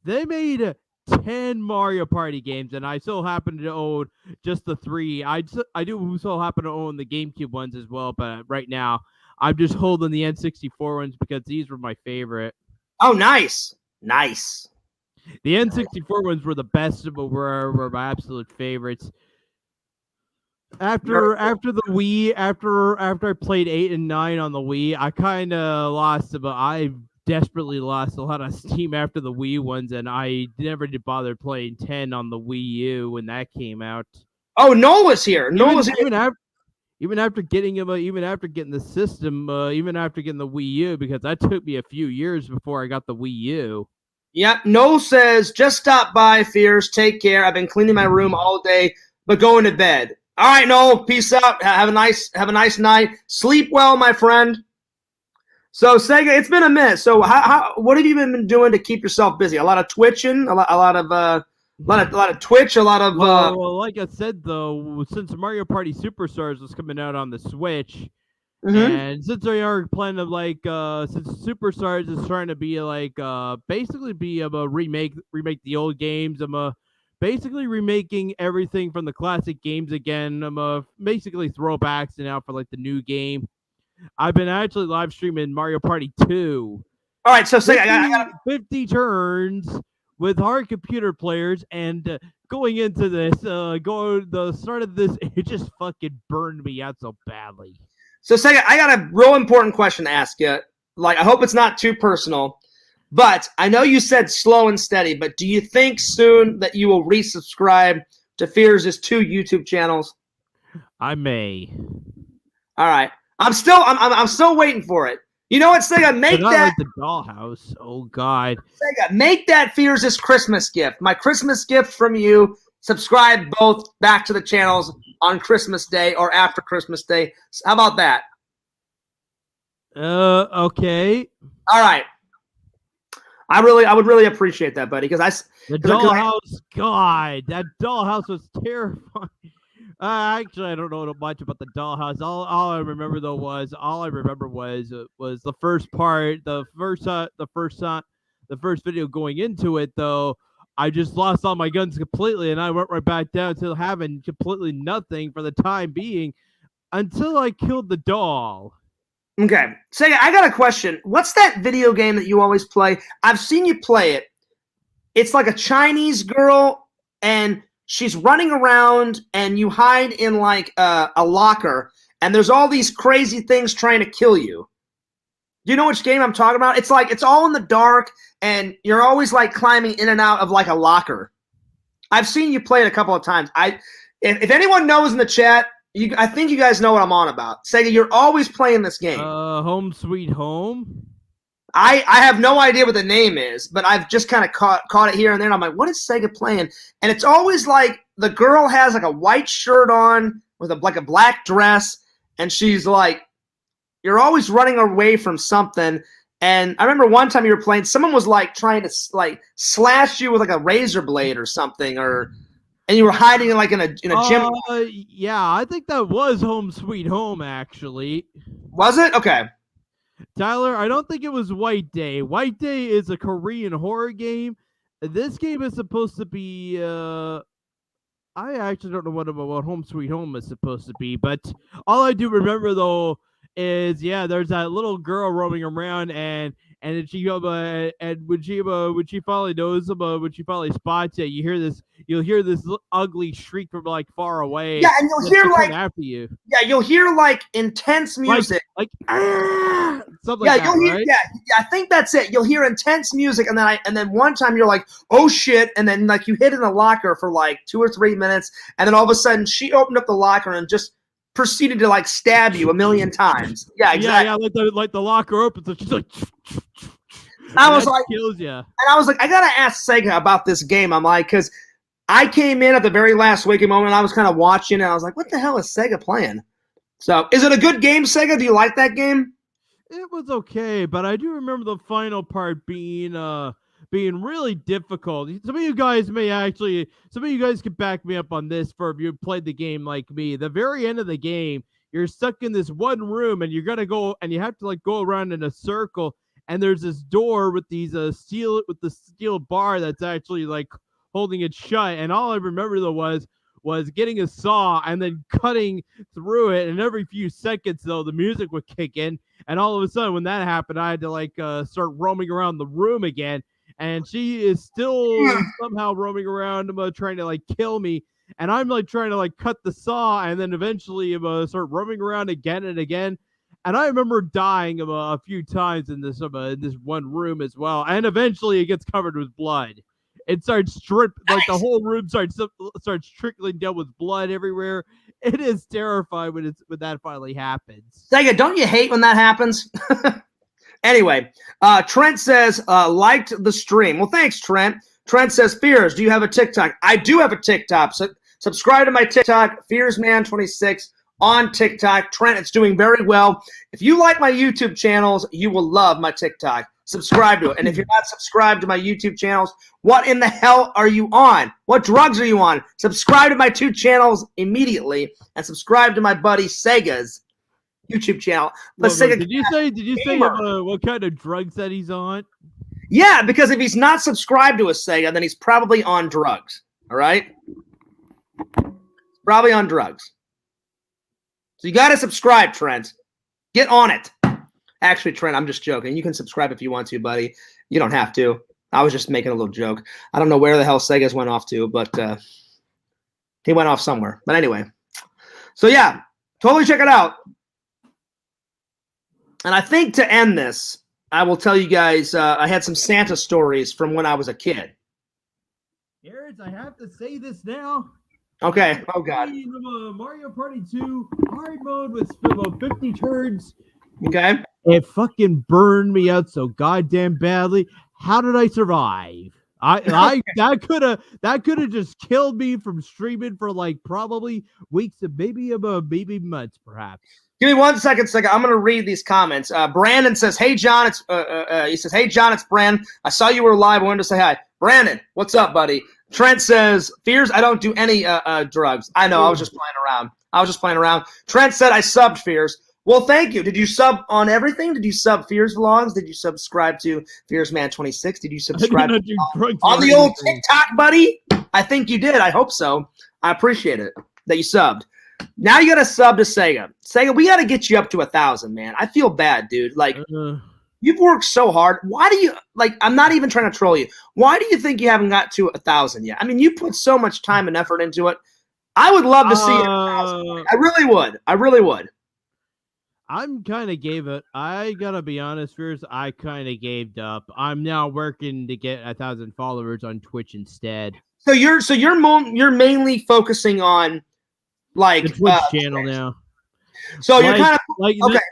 They made 10 Mario Party games, and I still happen to own just the 3. I do so happen to own the GameCube ones as well, but right now I'm just holding the N64 ones because these were my favorite. Oh, nice. Nice. The N64 ones were the best, but were my absolute favorites. After the Wii, after I played 8 and 9 on the Wii, I kind of lost, but I desperately lost a lot of steam after the Wii ones, and I never did bother playing 10 on the Wii U when that came out. Oh, Noel was here. Noel was here. Even after getting the system, even after getting the Wii U, because that took me a few years before I got the Wii U. Yep. Noel says, just stop by, Fierce. Take care. I've been cleaning my room all day, but going to bed. All right, Noel. Peace out. Have a nice night. Sleep well, my friend. So, Sega, it's been a minute. So, what have you been doing to keep yourself busy? A lot of twitching, a lot of Twitch, a lot of. Well, like I said though, since Mario Party Superstars was coming out on the Switch, and since they are planning to since Superstars is trying to be basically be a remake the old games, I'm basically remaking everything from the classic games again. I'm basically throwbacks and out for like the new game. I've been actually live streaming Mario Party 2. All right, so say 50 turns with hard computer players, and going into this, the start of this, it just fucking burned me out so badly. So say I got a real important question to ask you. Like, I hope it's not too personal, but I know you said slow and steady, but do you think soon that you will resubscribe to Fears' 2 YouTube channels? I may. All right. I'm still waiting for it. You know what, Sega? Make that like the dollhouse. Oh God. Sega, make that Fears' Christmas gift. My Christmas gift from you. Subscribe both back to the channels on Christmas Day or after Christmas Day. How about that? Okay. All right. I would really appreciate that, buddy, because the dollhouse. God, that dollhouse was terrifying. Actually, I don't know much about the dollhouse. All I remember though was the first part, the first video going into it. Though I just lost all my guns completely, and I went right back down to having completely nothing for the time being until I killed the doll. Okay, Sega, I got a question. What's that video game that you always play? I've seen you play it. It's like a Chinese girl, and she's running around, and you hide in like a locker, and there's all these crazy things trying to kill you. Do you know which game I'm talking about? It's like it's all in the dark, and you're always like climbing in and out of like a locker. I've seen you play it a couple of times. If anyone knows in the chat, I think you guys know what I'm on about. Sega, you're always playing this game. Home Sweet Home? I have no idea what the name is, but I've just kind of caught it here and there, and I'm like, what is Sega playing? And it's always like the girl has like a white shirt on with a black dress, and she's like, you're always running away from something. And I remember one time you were playing, someone was like trying to like slash you with like a razor blade or something, and you were hiding in like in a gym. Yeah, I think that was Home Sweet Home actually. Was it? Okay. Tyler, I don't think it was White Day. White Day is a Korean horror game. This game is supposed to be I actually don't know what Home Sweet Home is supposed to be, but all I do remember though is there's that little girl roaming around, and then and when she finally knows him, when she finally spots it, you'll hear this ugly shriek from like far away. Yeah, and you'll hear like after you. Yeah, you'll hear like intense music, like something like that, you'll hear, right? yeah, I think that's it. You'll hear intense music, and then one time you're like, oh shit, and then like you hid in the locker for like 2 or 3 minutes, and then all of a sudden she opened up the locker and just proceeded to like stab you 1,000,000 times. Yeah, exactly. Yeah, like the locker opens, and she's like, I was like, kills you. And I was like, I gotta ask Sega about this game. I'm like, because I came in at the very last waking moment, and I was kind of watching, and I was like, what the hell is Sega playing? So, is it a good game, Sega? Do you like that game? It was okay, but I do remember the final part being really difficult. Some of you guys could back me up on this for if you played the game like me. The very end of the game, you're stuck in this one room, and you're gonna go, and you have to like go around in a circle, and there's this door with these the steel bar that's actually like holding it shut. And all I remember though was getting a saw and then cutting through it. And every few seconds, though, the music would kick in. And all of a sudden, when that happened, I had to like start roaming around the room again. And she is still somehow roaming around, trying to like kill me. And I'm like trying to like cut the saw, and then eventually start roaming around again and again. And I remember dying a few times in this one room as well. And eventually, it gets covered with blood. It starts like the whole room starts trickling down with blood everywhere. It is terrifying when that finally happens. Sega, don't you hate when that happens? Anyway, Trent says, liked the stream. Well, thanks, Trent. Trent says, Fears, do you have a TikTok? I do have a TikTok. So subscribe to my TikTok, FearsMan26 on TikTok. Trent, it's doing very well. If you like my YouTube channels, you will love my TikTok. Subscribe to it. And if you're not subscribed to my YouTube channels, what in the hell are you on? What drugs are you on? Subscribe to my 2 channels immediately, and subscribe to my buddy Sega's YouTube channel. Did you say what kind of drugs that he's on? Yeah, because if he's not subscribed to a Sega, then he's probably on drugs. All right? Probably on drugs. So you got to subscribe, Trent. Get on it. Actually, Trent, I'm just joking. You can subscribe if you want to, buddy. You don't have to. I was just making a little joke. I don't know where the hell Sega's went off to, but he went off somewhere. But anyway. So, yeah, totally check it out. And I think to end this, I will tell you guys I had some Santa stories from when I was a kid. Garrett, I have to say this now. Okay. Oh, God. Mario Party 2 hard mode with 50 turns. Okay. It fucking burned me out so goddamn badly. How did I survive? That could have just killed me from streaming for like probably weeks and maybe months, perhaps. Give me 1 second. I'm going to read these comments. Brandon says, "Hey John, he says, hey John, it's Brandon. I saw you were live. I wanted to say hi. Brandon, what's up, buddy?" Trent says, "Fears, I don't do any drugs." I know. I was just playing around. Trent said, "I subbed Fears." Well, thank you. Did you sub on everything? Did you sub Fears Vlogs? Did you subscribe to FearsMan26? Did you subscribe on the old TikTok, buddy? I think you did. I hope so. I appreciate it that you subbed. Now you got to sub to Sega. Sega, we got to get you up to 1,000, man. I feel bad, dude. Like, you've worked so hard. Why do you, like, I'm not even trying to troll you. Why do you think you haven't got to 1,000 yet? I mean, you put so much time and effort into it. I would love to see it 1,000. I really would. I really would. I'm kind of gave it. I gotta be honest, Fears. I kind of gave up. I'm now working to get 1,000 followers on Twitch instead. So you're mainly focusing on like the Twitch channel now. So you're kind of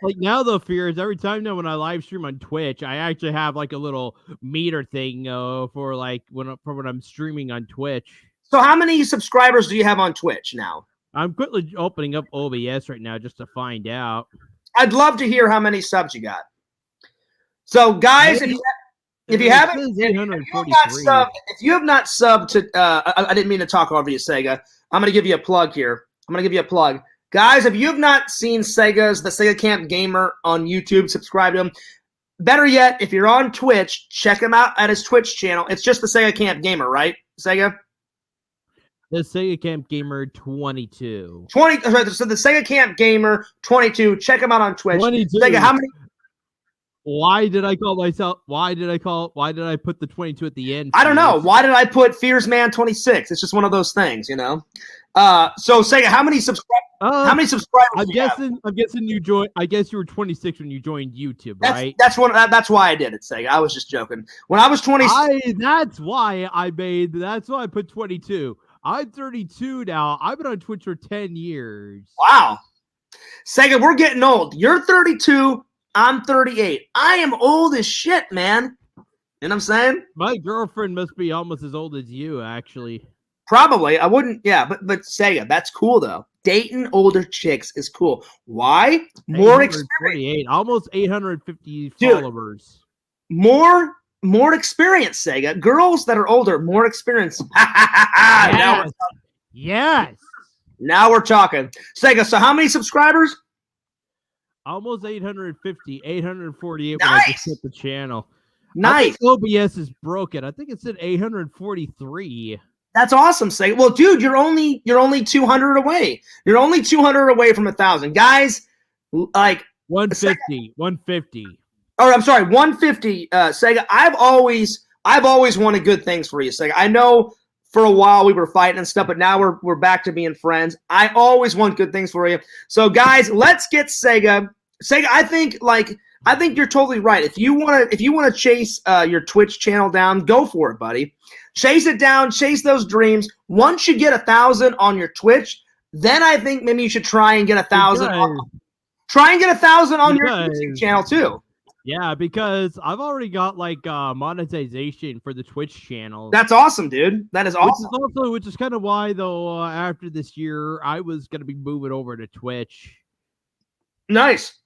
like now though, Fears. Every time now when I live stream on Twitch, I actually have like a little meter thing for like when I'm streaming on Twitch. So how many subscribers do you have on Twitch now? I'm quickly opening up OBS right now just to find out. I'd love to hear how many subs you got. So, guys, if you have not subbed to, I didn't mean to talk over you, Sega. I'm going to give you a plug here. Guys, Guys, if you have not seen the Sega Camp Gamer on YouTube, subscribe to him. Better yet, if you're on Twitch, check him out at his Twitch channel. It's just the Sega Camp Gamer, right? Sega? The Sega Camp Gamer 22. So the Sega Camp Gamer 22. Check him out on Twitch. 22. Sega, how many? Why did I put the 22 at the end? I don't know. Why did I put Fearsman 26? It's just one of those things, you know. So Sega, how many subscribers? How many subscribers? I'm guessing you joined. I guess you were 26 when you joined YouTube, right? That's why I did it, Sega. I was just joking. When I was 20, that's why I put 22. I'm 32 now. I've been on Twitch for 10 years. Wow. Sega, we're getting old. You're 32. I'm 38. I am old as shit, man. You know what I'm saying? My girlfriend must be almost as old as you, actually. Probably. I wouldn't. Yeah, but Sega, that's cool though. Dating older chicks is cool. Why? More experience. Almost 850 followers. More experience, Sega. Girls that are older, more experience. Yes. Now we're talking. Sega, so how many subscribers? Almost 850, 848 nice. When I just hit the channel. Nice. I think OBS is broken. I think it said 843. That's awesome, Sega. Well, dude, you're only 200 away. You're only 200 away from 1,000. Guys, like 150. 150. Oh, I'm sorry, 150. Sega, I've always wanted good things for you, Sega. I know for a while we were fighting and stuff, but now we're back to being friends. I always want good things for you. So, guys, let's get Sega. Sega, I think you're totally right. If you wanna chase your Twitch channel down, go for it, buddy. Chase it down, chase those dreams. Once you get 1,000 on your Twitch, then I think maybe you should try and get 1,000. Try and get 1,000 on your YouTube channel too. Yeah, because I've already got monetization for the Twitch channel. That's awesome, dude. That is awesome. Which is kind of why though after this year I was gonna be moving over to Twitch. Nice.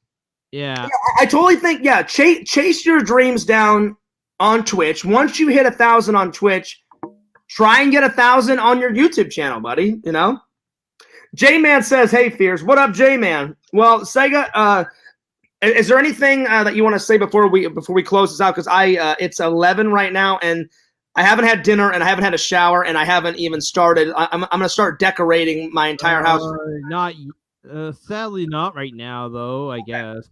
Yeah. I totally think chase your dreams down on Twitch. Once you hit 1,000 on Twitch, try and get 1,000 on your YouTube channel, buddy. You know. J-Man says, "Hey, Fears, what up, J-Man?" Well, Sega, is there anything that you want to say before we close this out? Because it's 11 right now, and I haven't had dinner, and I haven't had a shower, and I haven't even started. I'm gonna start decorating my entire house. Sadly, not right now, though. I guess.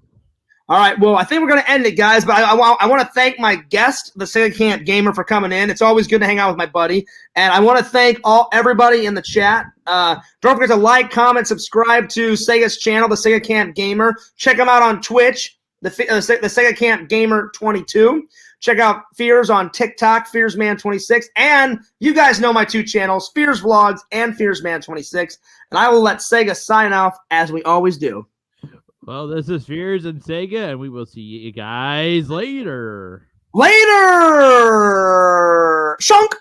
All right, well, I think we're going to end it, guys, but I want to thank my guest, the Sega Camp Gamer, for coming in. It's always good to hang out with my buddy, and I want to thank everybody in the chat. Don't forget to like, comment, subscribe to Sega's channel, the Sega Camp Gamer. Check him out on Twitch, the Sega Camp Gamer 22. Check out Fears on TikTok, Fearsman26, and you guys know my two channels, Fears Vlogs and Fearsman26, and I will let Sega sign off as we always do. Well, this is Fears and Sega, and we will see you guys later. Later! Shunk!